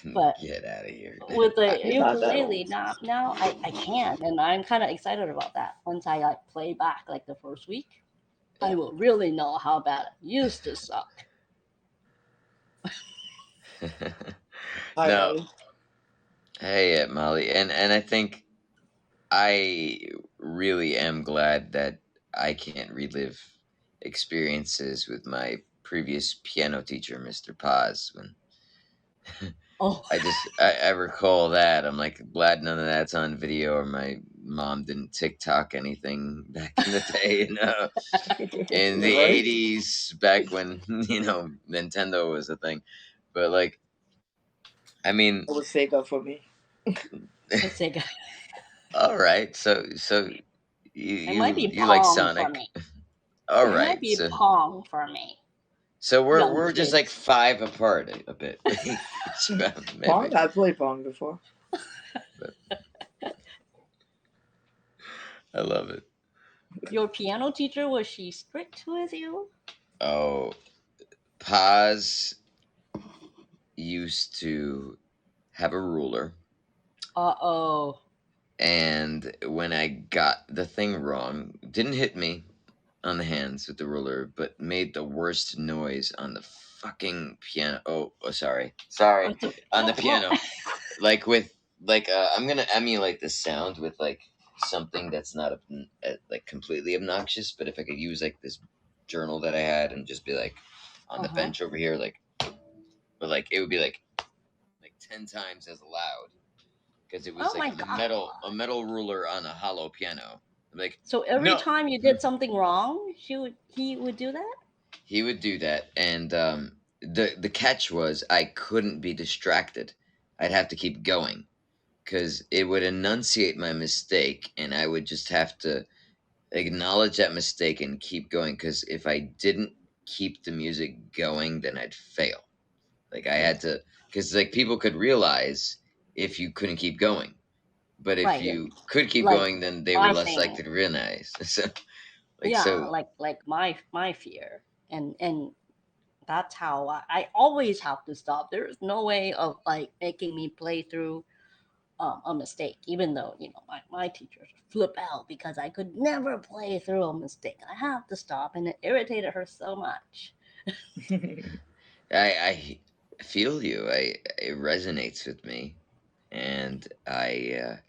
But Get out of here. with the You're not that ukulele, old. now I can, and I'm kind of excited about that. Once I like play back like the first week, I Yeah. will really know how bad it used to suck. Hi, No. Molly. Hey, Molly, and I think I really am glad that I can't relive experiences with my previous piano teacher, Mr. Paz. When Oh, I recall that. I'm like glad none of that's on video, or my mom didn't TikTok anything back in the day, in the Right? '80s, back when Nintendo was a thing. But like, I mean, It was Sega for me. let's say all right. So it might be you like Pong for Sonic? me. All It might right. be Pong for me. So Young we're just like kids. 5 apart a bit, maybe. Pong? I played Pong before. But I love it. Your piano teacher, was she strict with you? Oh, Paz used to have a ruler, Uh-oh. and when I got the thing wrong, didn't hit me on the hands with the ruler, but made the worst noise on the fucking piano. Oh, sorry, on the Well, piano. Like with I'm gonna emulate the sound with like something that's not like completely obnoxious, but if I could use like this journal that I had and just be like on the uh-huh. bench over here, like, but like it would be like 10 times as loud because it was Oh my like god. a metal ruler on a hollow piano. I'm like, So every no. time you did something wrong, he would do that? He would do that, and the catch was I couldn't be distracted. I'd have to keep going because it would enunciate my mistake, and I would just have to acknowledge that mistake and keep going. Because if I didn't keep the music going, then I'd fail. Like I Yeah. had to, because like people could realize if you couldn't keep going, but if Right. you could keep Like going, then they were my less thing. likely to realize. So, like Yeah, so, like my fear. And that's how I always have to stop. There is no way of like making me play through a mistake, even though my teachers flip out because I could never play through a mistake. I have to stop, and it irritated her so much. I feel you. It resonates with me, and when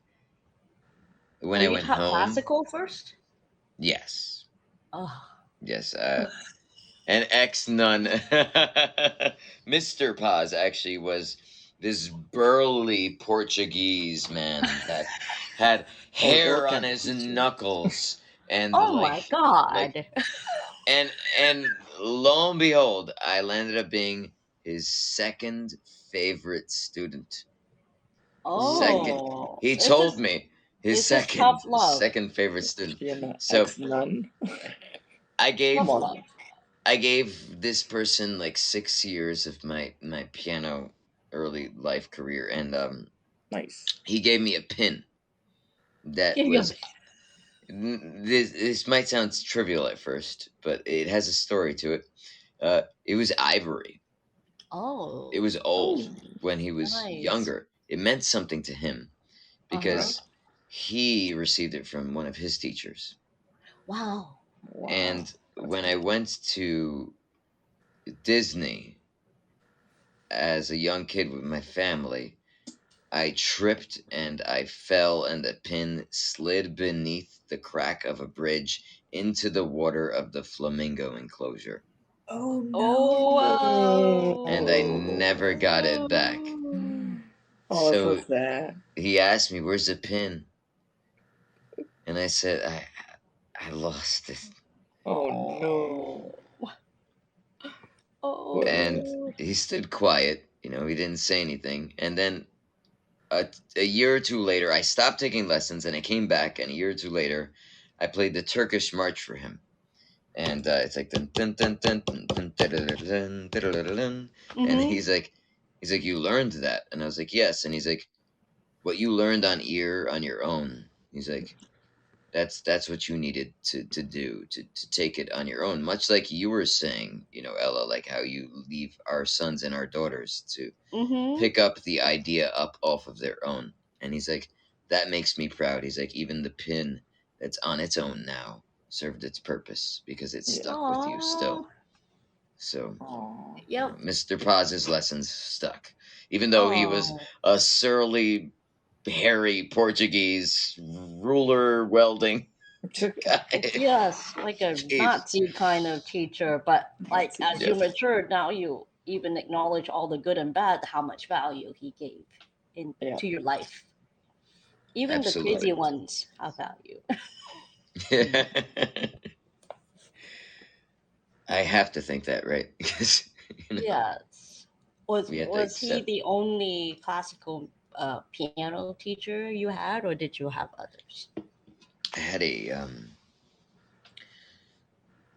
Were I you went taught home, classical first? yes, Oh, yes, an ex nun, Mister Paz actually was this burly Portuguese man that had Oh, those hair on kind of his teachers. knuckles and Oh my God. and lo and behold, I landed up being his second favorite student. Second, Oh, he it's told just me his it's just tough love. second favorite student. She an So ex-nun. I gave Tough Come on. love. I gave this person like 6 years of my piano early life career, and Nice. he gave me a pin that Here you was. This might sound trivial at first, but it has a story to it. It was ivory. Oh, It was old Oh, when he was nice. younger. It meant something to him Uh-huh. because he received it from one of his teachers. Wow. wow. And That's when I cool. went to Disney as a young kid with my family, I tripped and I fell, and the pin slid beneath the crack of a bridge into the water of the flamingo enclosure. Oh Oh, And I no. never got it back. Oh, so So sad. he asked me, "Where's the pin?" And I said, I lost it. Oh no. Oh. And he stood quiet. You know, he didn't say anything. And then a year or two later, I stopped taking lessons and I came back. And a year or two later, I played the Turkish march for him. And it's like dun, dun, dun, dun, dun, dun, dun, dun, dun, dun, dun, dun. And Mhm. he's like, you learned that? And I was like, yes. And he's like, what you learned on ear on your own. He's like, that's what you needed to do to take it on your own. Much like you were saying, you know, Ella, like how you leave our sons and our daughters to Mhm. pick up the idea up off of their own. And he's like, that makes me proud. He's like, even the pin that's on its own now served its purpose because it Yeah. stuck with you still. Aw. So, Oh. you know, Yep. Mr. Paz's lessons stuck. Even though he was Oh. a surly, hairy Portuguese ruler welding guy. Yes, like a Jeez. Nazi kind of teacher, but like Nazi. as Yeah. you matured, now you even acknowledge all the good and bad, how much value he gave Yeah. to your life. Even the Absolutely. crazy ones have value. I have to think that, right? Because you know, Yes. Was we had to was he accept. the only classical piano teacher you had, or did you have others? I had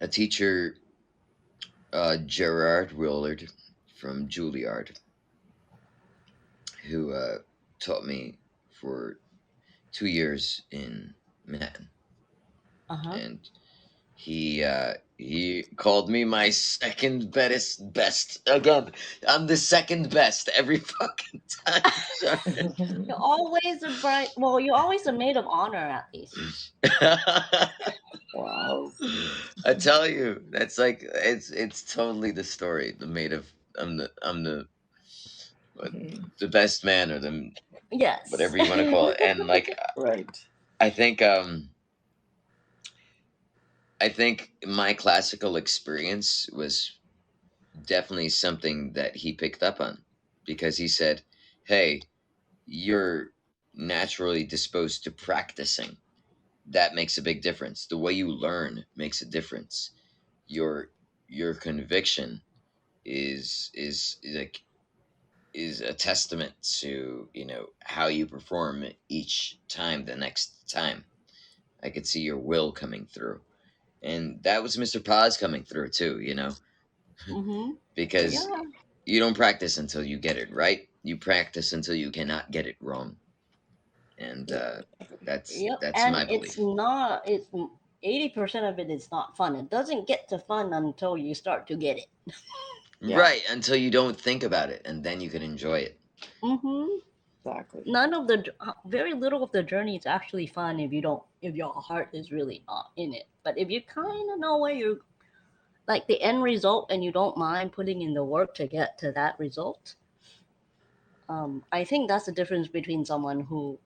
a teacher, Gerard Willard from Juilliard, who taught me for 2 years in Manhattan, Uh-huh. and he called me my second best again. I'm the second best every fucking time. Sorry. You're always a bright. Well, you're always a maid of honor, at least. Wow. I tell you, that's like it's totally the story. The maid of I'm what, Mhm. the best man or the Yes. whatever you want to call it. And like Right. I think um I think my classical experience was definitely something that he picked up on because he said, "Hey, you're naturally disposed to practicing. That makes a big difference. The way you learn makes a difference. Your your conviction is like is a testament to, you know, how you perform each time the next time. I could see your will coming through." And that was Mr. Paz coming through too, you know, Mm-hmm. because Yeah. you don't practice until you get it right. You practice until you cannot get it wrong. And Yep. that's And my it's belief. not. It's 80% of it is not fun. It doesn't get to fun until you start to get it. Yeah. Right, until you don't think about it and then you can enjoy it. Mm-hmm. Exactly. None of the very little of the journey is actually fun if you don't if your heart is really not in it. But if you kind of know where you're like the end result and you don't mind putting in the work to get to that result, I think that's the difference between someone who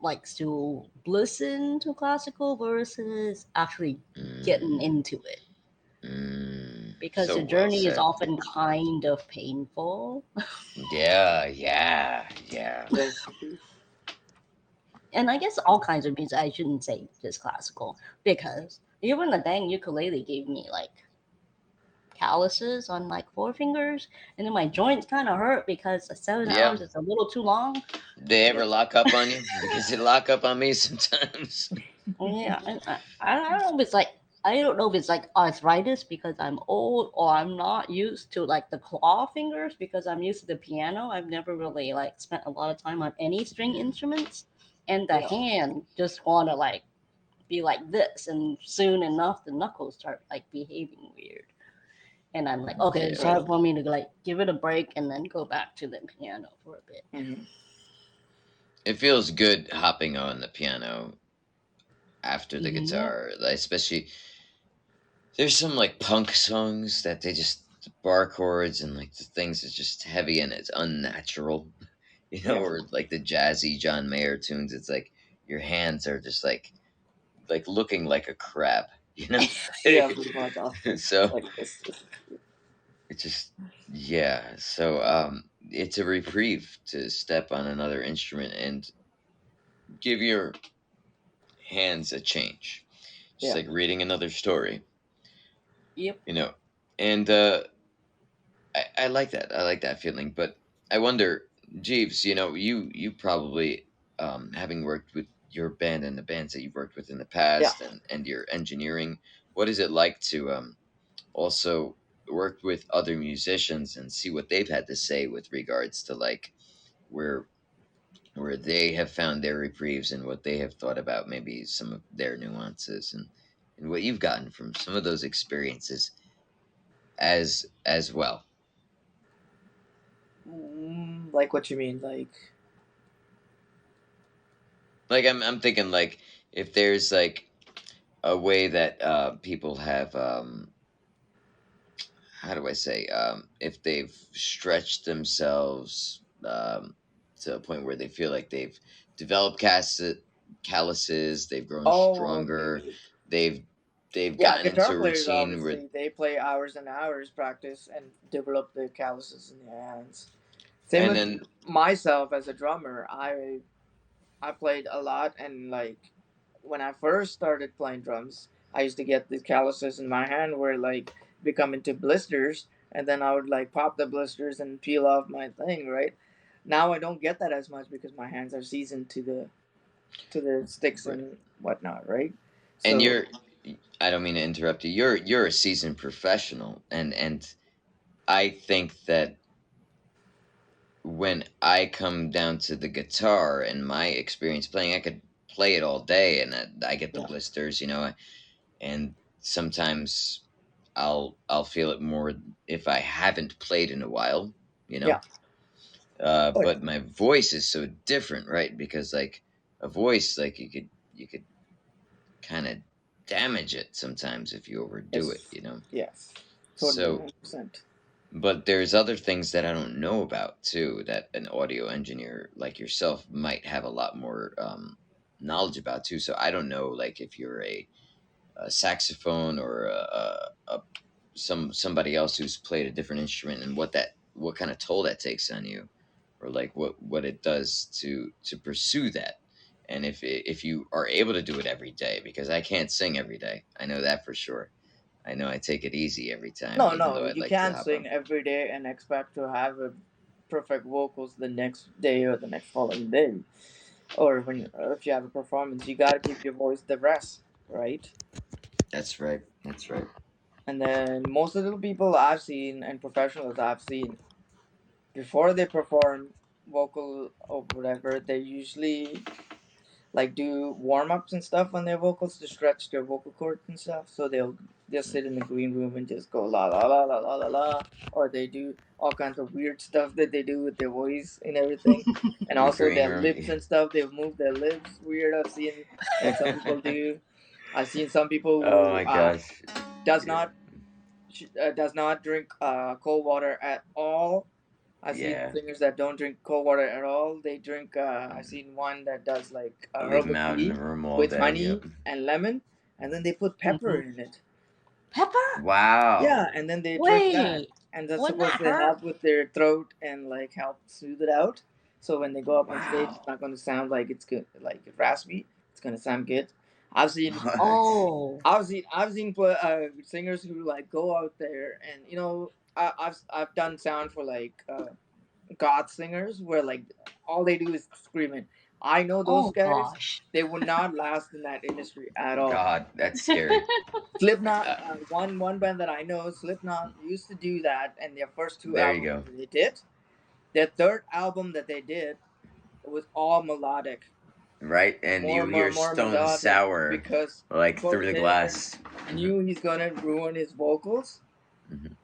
likes to listen to classical versus actually getting Mm, into it. mm. because So the well journey is said. often kind of painful. Yeah. Yes. And I guess all kinds of music, I shouldn't say just classical, because even the dang ukulele gave me like calluses on like forefingers, and then my joints kind of hurt because 7 hours Yeah. is a little too long. They ever Yeah. lock up on you? Because they lock up on me sometimes. Yeah, and I don't know if it's like I don't know if it's like arthritis because I'm old or I'm not used to like the claw fingers because I'm used to the piano. I've never really like spent a lot of time on any string instruments, and the Yeah. hand just want to like be like this, and soon enough the knuckles start like behaving weird, and I'm like, okay, it's Yeah. time for me to like give it a break and then go back to the piano for a bit. Mm-hmm. It feels good hopping on the piano after the Yeah, guitar, like, especially there's some like punk songs that they just the bar chords and like the things is just heavy and it's unnatural, Yeah. or like the jazzy John Mayer tunes. It's like your hands are just like looking like a crab, you know. Yeah, pretty much. So Like it's it just yeah. So it's a reprieve to step on another instrument and give your hands a change, just yeah. like reading another story, yep. you know. And I like that. I like that feeling. But I wonder, Jeeves, you probably, having worked with your band and the bands that you've worked with in the Yeah. past, and your engineering, what is it like to also work with other musicians and see what they've had to say with regards to like where where they have found their reprieves and what they have thought about maybe some of their nuances, and what you've gotten from some of those experiences as well. Like what you mean? Like Like I'm thinking like if there's like a way that people have how do I say if they've stretched themselves to a point where they feel like they've developed calluses, they've grown oh, okay, stronger, okay. they've they've Yeah, gotten into guitar a players routine where obviously they play hours and hours practice and develop the calluses in their hands. Same and with then myself as a drummer. I played a lot, and like when I first started playing drums, I used to get the calluses in my hand where like become into blisters, and then I would like pop the blisters and peel off my thing. Right now, I don't get that as much because my hands are seasoned to the sticks right. and whatnot. Right, And so I don't mean to interrupt you. You're a seasoned professional, and I think that when I come down to the guitar and my experience playing, I could play it all day, and I get the yeah, blisters, and sometimes I'll feel it more if I haven't played in a while, you know. yeah, oh, yeah. But my voice is so different, right? Because like a voice, like you could kind of damage it sometimes if you overdo it, Yes, yes, totally, So 100%. but there's other things that I don't know about too that an audio engineer like yourself might have a lot more knowledge about too. So I don't know, like if you're a saxophone or somebody else who's played a different instrument, and what kind of toll that takes on you, or like what it does to pursue that, and if you are able to do it every day, because I can't sing every day. I know that for sure. I know I take it easy every time, No, even no, though I'd you like to can't hop on. sing every day and expect to have a perfect vocals the next day or the next following day, or when if you have a performance, you gotta give your voice the rest, right? That's right. That's right. And then most of the people I've seen and professionals I've seen before they perform vocal or whatever, they usually like do warm ups and stuff on their vocals to stretch their vocal cords and stuff. So they'll just sit in the green room and just go la la la la la la la, or they do all kinds of weird stuff that they do with their voice and everything, and The also green their room. lips and stuff. They move their lips weird. I've seen like some people do. I've seen some people Oh who my gosh. does Yeah. not does not drink cold water at all. I've seen Yeah. singers that don't drink cold water at all. They drink. I've seen one that does like I leave them herbal out in the tea room all with day. Yep. honey and lemon, and then they put pepper Mhm. in it. Pepper? Wow. Yeah, and then they drink that, Wait, and that's wouldn't supposed that to hurt? help with their throat and like help soothe it out. So when they go up on stage, Wow. it's not going to sound like it's good, like raspy. It's going to sound good. I've seen, What? Oh, I've seen singers who like go out there, and I've done sound for like goth singers where like all they do is screaming. I know those oh guys. gosh. They would not last in that industry at all. God, that's scary. Slipknot, Uh, one band that I know, Slipknot used to do that, and their first two there you albums go. that they did, their third album that they did was all melodic, Right, and you hear more Stone melodic, Sour because like through the Cobain glass. knew he's gonna ruin his vocals Mhm.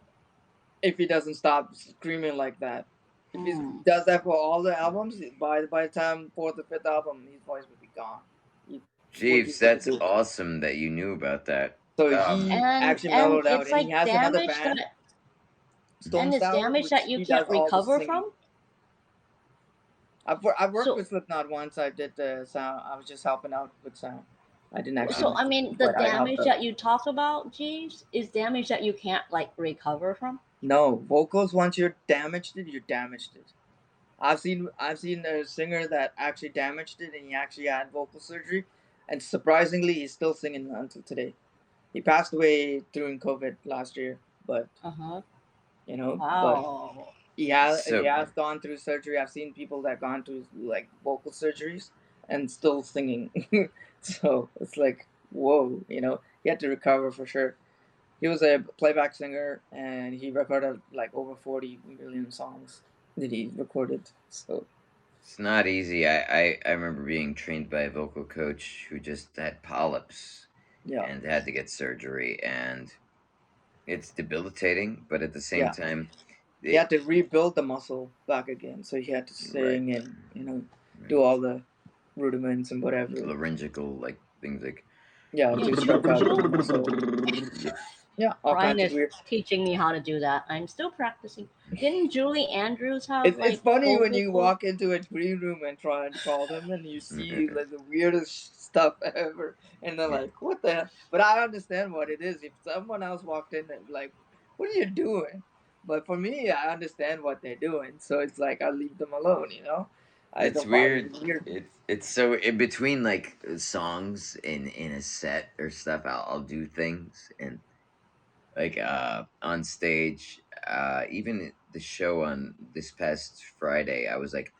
if he doesn't stop screaming like that. If he Hmm. does that for all the albums, by the time fourth or fifth album, his voice would be gone. He wouldn't be Jeeves, able to that's do it. awesome that you knew about that. So Um, he actually And mellowed out, it's and he like has another damage band, that Stone and it's Sour, damage which that you he can't does all the recover singing. from. I've worked So with Slipknot once. I did the sound. I was just helping out with sound. I didn't so actually, I mean the but I helped damage out. that you talk about, Jeeves, is damage that you can't like recover from. No vocals. Once you're damaged it, you're damaged it. I've seen a singer that actually damaged it, and he actually had vocal surgery, and surprisingly, he's still singing until today. He passed away during COVID last year, but Uh-huh. but Wow. he so has gone through surgery. I've seen people that gone through like vocal surgeries and still singing. So it's like whoa, he had to recover for sure. He was a playback singer, and he recorded like over 40 million songs that he recorded. So it's not easy. I remember being trained by a vocal coach who just had polyps yeah, and had to get surgery, and it's debilitating, but at the same yeah, time, he had it, to rebuild the muscle back again. So he had to right, sing and right, do all the rudiments and whatever. laryngeal like things like Yeah, Yeah, to stretch out the muscle. yeah. Yeah, all Brian kinds of is weird. teaching me how to do that. I'm still practicing. Didn't Julie Andrews have It's like funny when vocal you cord? walk into a green room and try and call them, and you see Mm-mm. like the weirdest stuff ever, and they're Yeah. like, "What the hell?" But I understand what it is. If someone else walked in and like, "What are you doing?" But for me, I understand what they're doing, so it's like I leave them alone. I It's don't find weird. it weird. It's so in between like songs in a set or stuff. I'll do things and like on stage. Even the show on this past Friday, I was like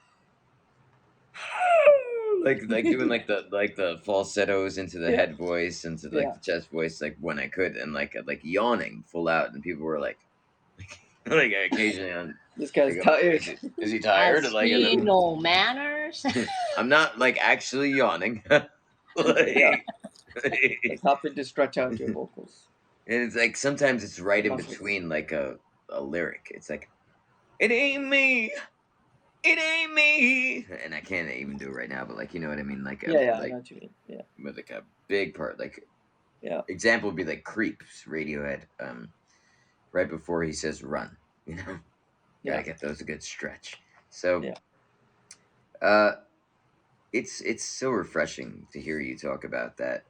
like doing like the falsettos into the Yeah, head voice into like yeah. the chest voice like when I could and like yawning full out and people were like like occasionally on This they guy's go tired. is he tired Has like and he no manners? I'm not like actually yawning Yeah, like, it's helping to stretch out your and vocals it's like sometimes it's right in muscles. between like a lyric it's like it ain't me it ain't me and I can't even do it right now but like you know what I mean like Yeah, yeah, I know like what you mean. Yeah, with like a big part like yeah, example would be like Creeps Radiohead right before he says run you know gotta yeah, get those a good stretch so yeah. uh it's so refreshing to hear you talk about that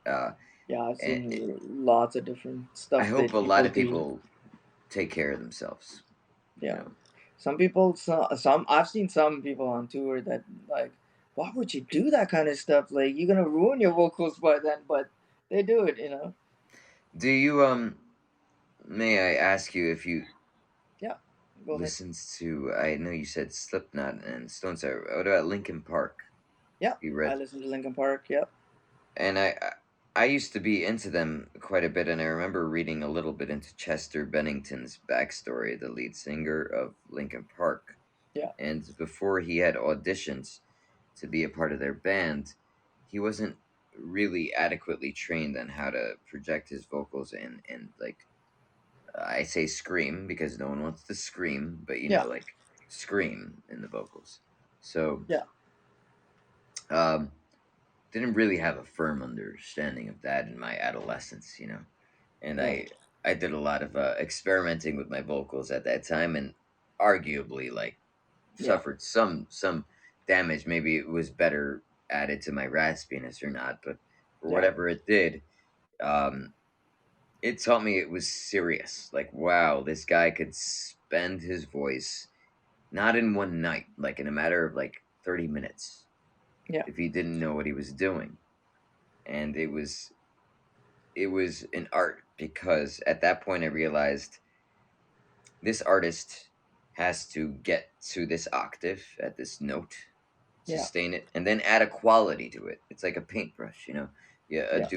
Yeah, I've and seen lots of different I stuff hope that a lot people of do. people take care of themselves you Yeah, know some people, some I've seen some people on tour that like, why would you do that kind of stuff? Like, you're gonna ruin your vocals by then, but they do it. do you may I ask you if you Yeah, go ahead. listens to I know you said Slipknot and Stone Sour what about Linkin Park Yeah, you I read listen to Linkin Park. Yep. and I used to be into them quite a bit, and I remember reading a little bit into Chester Bennington's backstory, the lead singer of Linkin Park. Yeah, And before he had auditions to be a part of their band, he wasn't really adequately trained on how to project his vocals and like I say scream because no one wants to scream, but yeah, like scream in the vocals. So yeah, um didn't really have a firm understanding of that in my adolescence. And yeah, I did a lot of experimenting with my vocals at that time, and arguably like yeah, suffered some damage. Maybe it was better added to my raspiness or not, but for yeah, whatever it did, um, it taught me it was serious. Like, wow, this guy could spend his voice not in one night, like in a matter of like 30 minutes, Yeah. if he didn't know what he was doing. And it was an art, because at that point I realized this artist has to get to this octave at this note, Yeah. sustain it, and then add a quality to it. It's like a paintbrush, you know. Yeah, Yeah.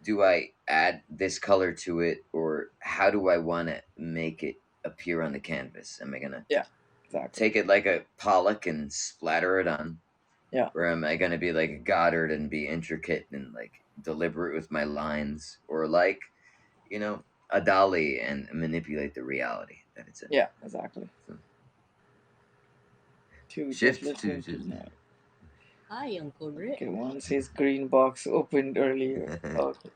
do I add this color to it, or how do I want to make it appear on the canvas? Am I gonna Yeah. Exactly. take it like a Pollock and splatter it on? Yeah. Or am I gonna be like a Goddard and be intricate and like deliberate with my lines, or like, you know, a Dali and manipulate the reality that it's in? Yeah. Exactly. So, To shift just to listen to that. Hi, Uncle Rick. Okay, once his green box opened earlier. Okay.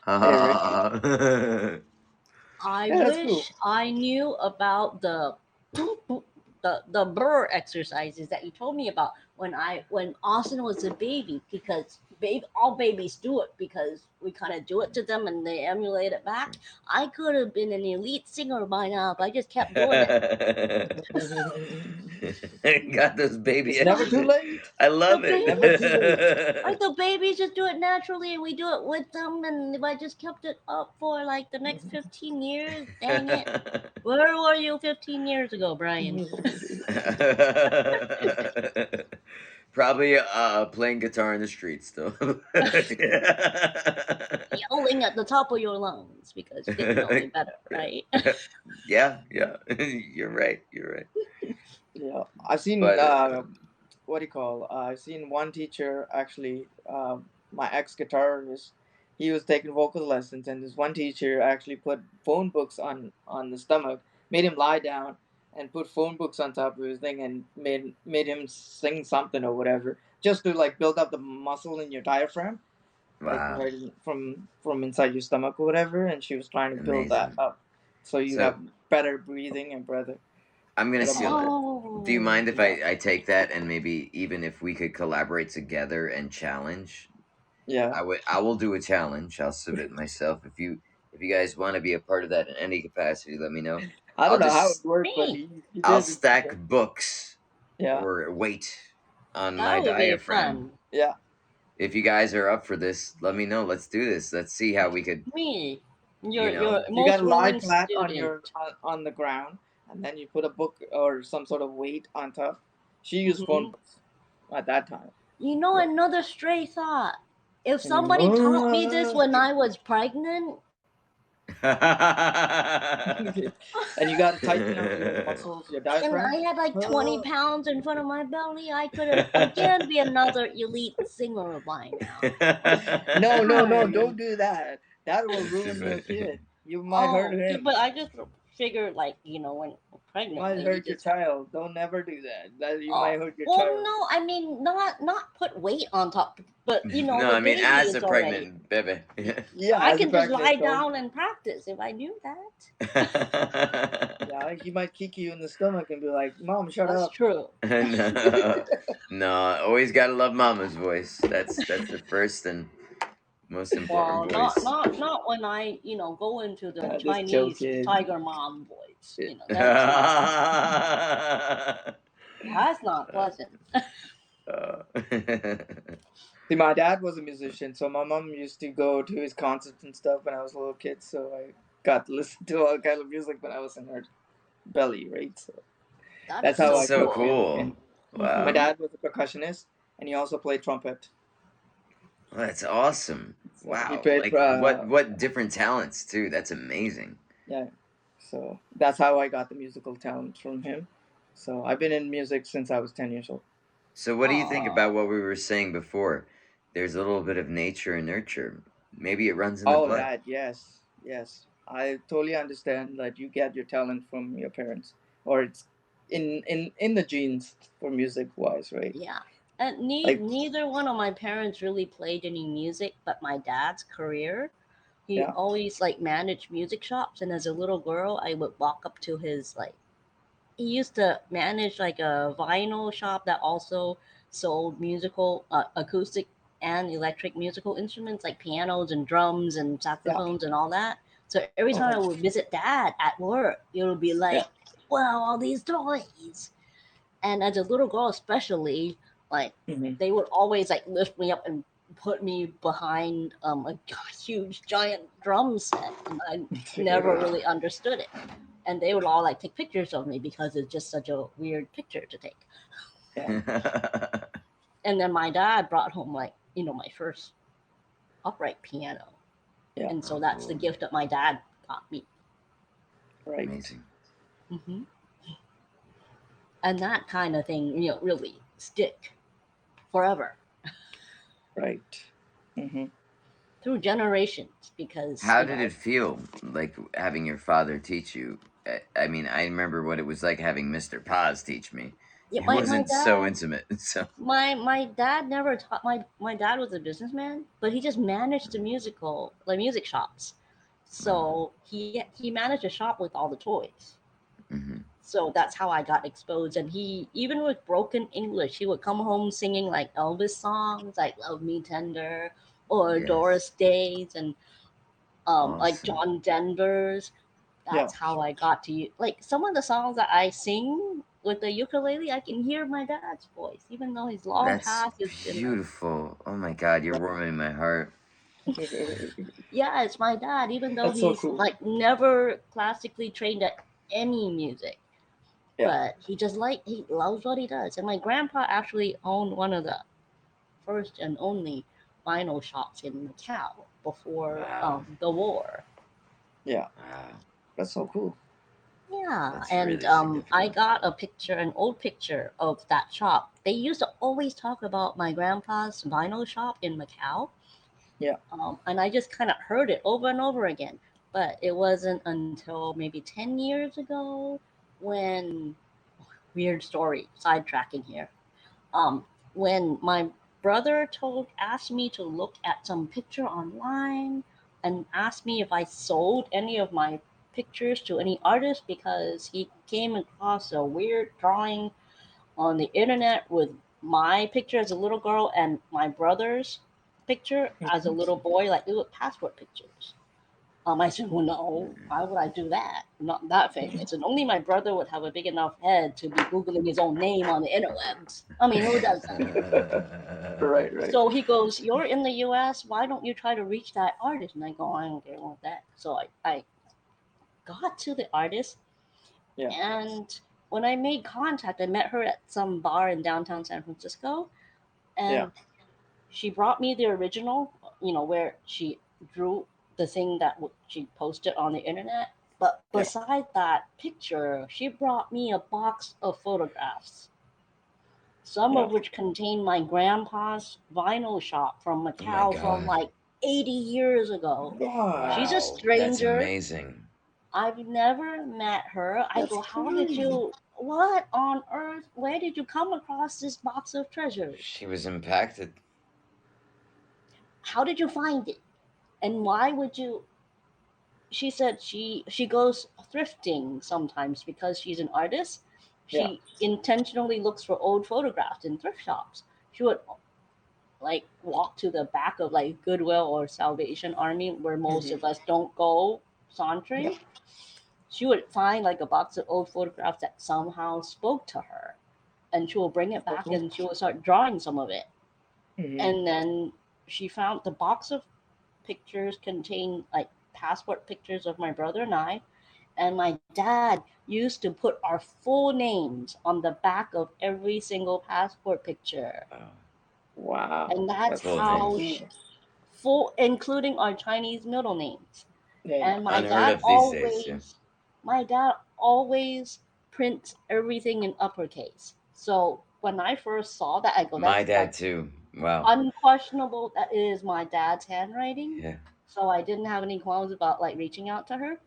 Ah. I Yeah, that's cool. wish I knew about the burr exercises that you told me about when Austin was a baby, because all babies do it because we kind of do it to them and they emulate it back. I could have been an elite singer by now if I just kept doing it. Got those baby It's never too exercises. late. I love The Never too late. like the babies just do it naturally and we do it with them, and if I just kept it up for like the next 15 years, dang it. Where were you 15 years ago, Brian? Probably playing guitar in the streets still. Yelling at the top of your lungs because you didn't know any better, right? Yeah, yeah. You're right. You're right. Yeah, I've seen But what do you call? I've seen one teacher actually. My ex guitarist, he was taking vocal lessons, and this one teacher actually put phone books on the stomach, made him lie down, and put phone books on top of his thing, and made him sing something or whatever, just to like build up the muscle in your diaphragm, like wow, right from inside your stomach or whatever. And she was trying to build that amazing. up, so you So have better breathing and better I'm gonna better steal that. muscle. Do you mind if Oh, I take that, and maybe even if we could collaborate together and challenge? Yeah. I will do a challenge. I'll submit myself. If you guys want to be a part of that in any capacity, let me know. I I'll don't know how it just worked, but me. he I'll did. stack books Yeah, or weight on my That would be diaphragm. fun. yeah, If you guys are up for this, let me know. Let's do this. Let's see how we could, Me, you your know. you most gotta lie willing flat on student. your on the ground, and then you put a book or some sort of weight on top. She used phone Hmm. books at that time. You know, Yeah. another stray thought. If And you somebody taught me this when I was pregnant, and you gotta tighten up your muscles, your and diaphragm. I had like 20 pounds in front of my belly, I could have again be another elite singer by now. No, no, no! Darn. Don't do that. That will That's too ruin your funny. kid. You might hurt Oh, him. but I just figured, like, when pregnant, Might like, you hurt your just. child. Don't never do that. That you Oh, might hurt your well, child. no, I mean, not put weight on top, but No, the I mean baby as a is already. pregnant baby. Yeah, I as a can just lie pregnant, don't. down and practice if I do that. Yeah, he might kick you in the stomach and be like, "Mom, shut That's up." true. No, no, always gotta love Mama's voice. That's the first and most important Well, not voice. not not when I go into the Just Chinese joking. tiger mom voice. That's not that's not pleasant. See, my dad was a musician, so my mom used to go to his concerts and stuff when I was a little kid. So I got to listen to all kind of music when I was in her belly, right? So That that's is how That's so I so took cool. music. cool. And my Wow. Hmm. dad was a percussionist, and he also played trumpet. Well, that's awesome. So he Wow. played, Like what different talents too. That's amazing. yeah. So that's how I got the musical talent from him. So I've been in music since I was 10 years old. So what do you think about Oh, what we were saying before? There's a little bit of nature and nurture. Maybe it runs in the Oh, blood. that, yes, yes. I totally understand that you get your talent from your parents, or it's in the genes for music wise, right? yeah. And Like, neither one of my parents really played any music, but my dad's career, he yeah, always like managed music shops, and as a little girl, I would walk up to his like he used to manage like a vinyl shop that also sold musical acoustic and electric musical instruments like pianos and drums and yeah, saxophones and all that. So every time I Okay. would visit dad at work, it would be like, Yeah. wow, all these toys. And as a little girl, especially, like Hmm. they would always like lift me up and put me behind a huge giant drum set, and I never really understood it. And they would all like take pictures of me because it's just such a weird picture to take. Yeah. And then my dad brought home like my first upright piano, Yeah. and so Oh, that's the cool. gift that my dad got me. Right. Amazing. Hmm. And that kind of thing, really stick forever Right. Hmm. through generations because How did it feel, like having your father teach you? I mean, I remember what it was like having Mr. Paz teach me. yeah, It my wasn't so dad intimate, so. my dad never taught my dad was a businessman, but he just managed the music shops. So he managed a shop with all the toys. Mm-hmm. So that's how I got exposed. And he, even with broken English, he would come home singing like Elvis songs, like "Love Me Tender" or Yes. Doris Day's, and like Awesome. John Denver's. Yeah. That's how I got to like some of the songs that I sing with the ukulele. I can hear my dad's voice, even though he's long That's past. Is in the beautiful. Oh my God, you're warming my heart. Yeah, it's my dad. Even though That's so he's cool. like never classically trained at any music, Yeah. but he loves what he does. And my grandpa actually owned one of the first and only vinyl shops in Macau before Wow. the war. Yeah. Wow. That's so cool. Yeah, That's and really I significant. got a picture, an old picture of that shop. They used to always talk about my grandpa's vinyl shop in Macau, Yeah. and I just kind of heard it over and over again. But it wasn't until maybe 10 years ago when weird story sidetracking here. Um, when my brother asked me to look at some picture online and asked me if I sold any of my pictures to any artist because he came across a weird drawing on the internet with my picture as a little girl and my brother's picture as a Mhm. little boy, like they were passport pictures. I said, well, no, why would I do that? I'm not that famous. And only my brother would have a big enough head to be Googling his own name on the interwebs. I mean, who does that? Right. Right. So he goes, you're in the US. Why don't you try to reach that artist? And I go, I don't care about that. So I got to the artist. Yeah. And when I made contact, I met her at some bar in downtown San Francisco. Yeah. And she brought me the original, where she drew the thing that she posted on the internet. But Yeah. beside that picture, she brought me a box of photographs, some Yeah. of which contain my grandpa's vinyl shop from Oh my Macau from God. like 80 years ago. She's a What? Wow. That's stranger. amazing. I've never met her. I That's go, crazy. what on earth? Where did you come across this box of treasures? She was impacted. How did you find it? And why would you? She said she goes thrifting sometimes because she's an artist. Yeah. She intentionally looks for old photographs in thrift shops. She would like walk to the back of like Goodwill or Salvation Army where most Hmm. of us don't go Yeah. sauntering. She would find like a box of old photographs that somehow spoke to her, and she will bring it That's so back cool. and she will start drawing some of it. Hmm. And then she found the box of pictures contained like passport pictures of my brother and I. And my dad used to put our full names on the back of every single passport picture. Oh, And Wow. that's That's full so how names. cool. full, including our Chinese middle names. Yeah. Yeah. And Unheard of these days. Yeah. my dad always prints everything in uppercase. So when I first saw that, I go, My that's dad like too. Wow. unquestionable. That is my dad's handwriting. Yeah. So I didn't have any qualms about like reaching out to her.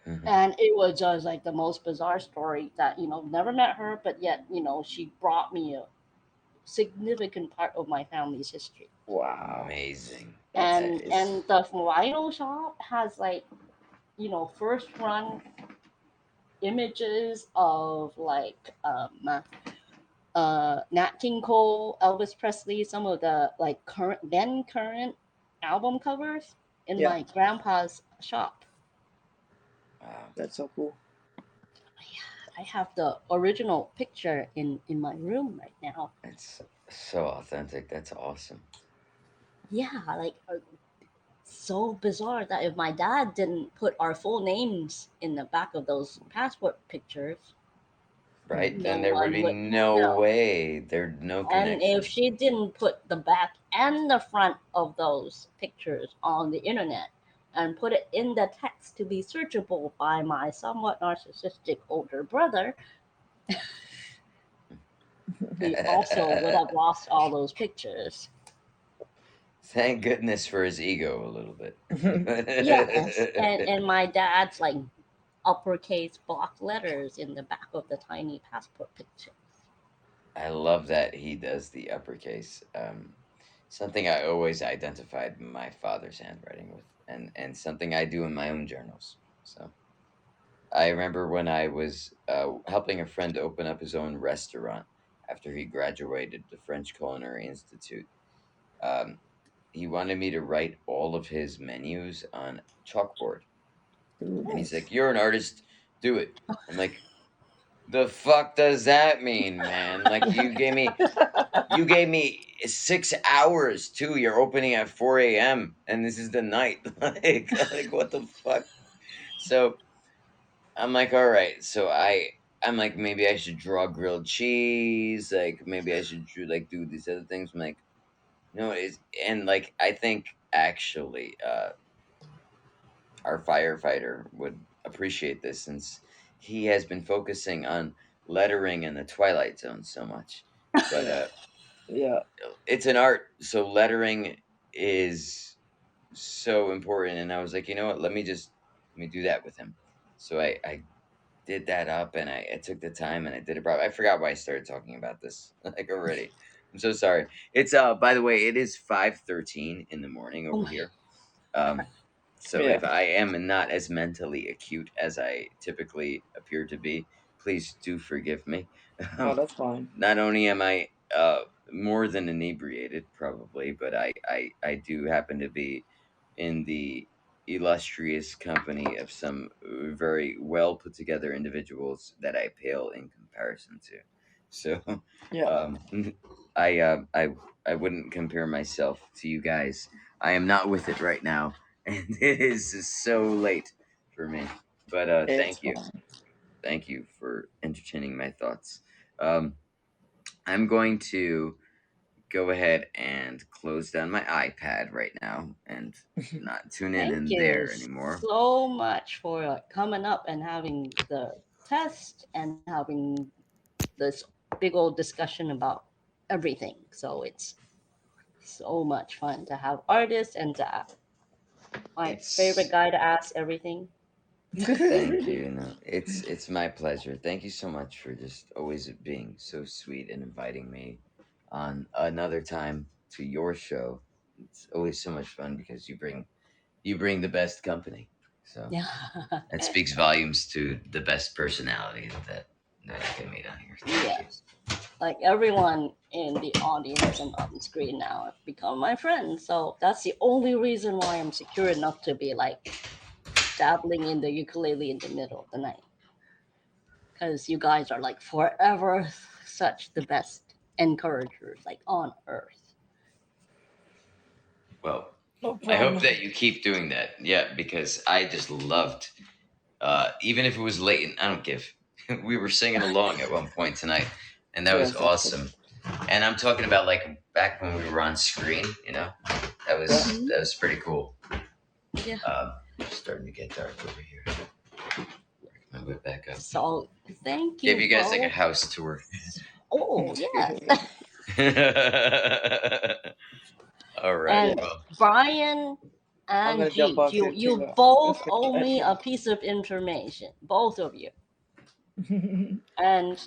Mhm. And it was just like the most bizarre story that, never met her, but yet, she brought me a significant part of my family's history. Wow. Amazing. That's That And cool. is. and the vinyl shop has like, first run images of like Nat King Cole, Elvis Presley, some of the like current album covers in Yeah. my grandpa's shop. Wow. That's so cool. I have the original picture in my room right now. It's so authentic. That's awesome. Yeah, like so bizarre that if my dad didn't put our full names in the back of those passport pictures, Right? no Then there would one be would no know. way. There'd no And if connection. she didn't put the back and the front of those pictures on the internet and put it in the text to be searchable by my somewhat narcissistic older brother, he also would have lost all those pictures. Thank goodness for his ego a little Yes, bit. and my dad's like uppercase block letters in the back of the tiny passport picture. I love that he does the uppercase. Something I always identified my father's handwriting with, and something I do in my own journals. So I remember when I was helping a friend open up his own restaurant after he graduated the French Culinary Institute. Um, he wanted me to write all of his menus on chalkboard, and he's Nice. like, "You're an artist, do it." I'm like, "The fuck does that mean, man? Like you gave me 6 hours too. You're opening at 4 a.m. and this is the night. like what the fuck?" So I'm like, all right. So I'm like, maybe I should draw grilled cheese. Like maybe I should do these other things. I'm like, no, it's and like I think actually our firefighter would appreciate this since he has been focusing on lettering in the Twilight Zone so much. But Yeah. Yeah. it's an art, so lettering is so important. And I was like, you know what? Let me do that with him. So I did that up, and I took the time and I did it. I forgot why I started talking about this like already. I'm so sorry. It's by the way, it is 5:13 in the morning Oh over my here. Um, so Yeah. if I am not as mentally acute as I typically appear to be, please do forgive me. Oh, Um, that's fine. not only am I more than inebriated, probably, but I do happen to be in the illustrious company of some very well put together individuals that I pale in comparison to. So, Yeah. um, I, uh, I, I wouldn't compare myself to you guys. I am not with it right now, and it is so late for me. But It's fine. thank you for entertaining my thoughts. Um, I'm going to go ahead and close down my iPad right now and not tune Thank in you there anymore. so much for coming up and having the test and having this big old discussion about everything. So it's so much fun to have artists and to have my favorite It's guy to ask everything. Thank you. No, it's my pleasure. Thank you so much for just always being so sweet and inviting me on another time to your show. It's always so much fun because you bring the best company. So Yeah. that speaks volumes to the best personality that I can meet on here. Thank you. Yes. Like everyone in the audience and on screen now have become my friends. So that's the only reason why I'm secure enough to be like dabbling in the ukulele in the middle of the night. Because you guys are like forever such the best encouragers like on earth. Well, No I hope problem. that you keep doing that. Yeah, because I just loved, even if it was late, and I don't give. We were singing along at one point tonight, and that was Yes, that's cool. awesome. And I'm talking about like back when we were on screen. That was Yeah. Mhm. that was pretty cool. Yeah. It's starting to get dark over here. Work my way back up. So thank Give you you guys like a both. house tour. Oh yes. All right. And Yeah. Well, Brian I'm and gonna jump Jeeves, off you here you too. both owe me a piece of information, both of you. And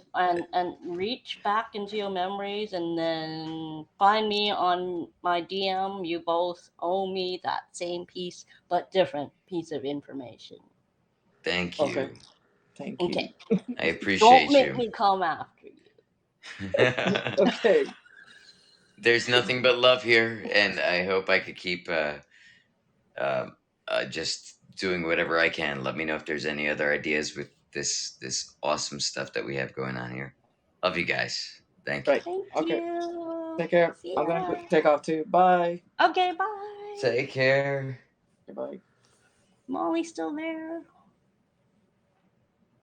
reach back into your memories and then find me on my DM. You both owe me that same piece but different piece of information. thank Okay. you. Thank you. Okay. I Don't appreciate make you. me come after you. Okay. There's nothing but love here, and I hope I could keep just doing whatever I can. Let me know if there's any other ideas with this awesome stuff that we have going on here. Love you guys. Thank you. Right. Thank Okay. you. Take care. See I'm gonna ya. take off too. Bye. Okay, bye. Take care. Goodbye. Molly's still there.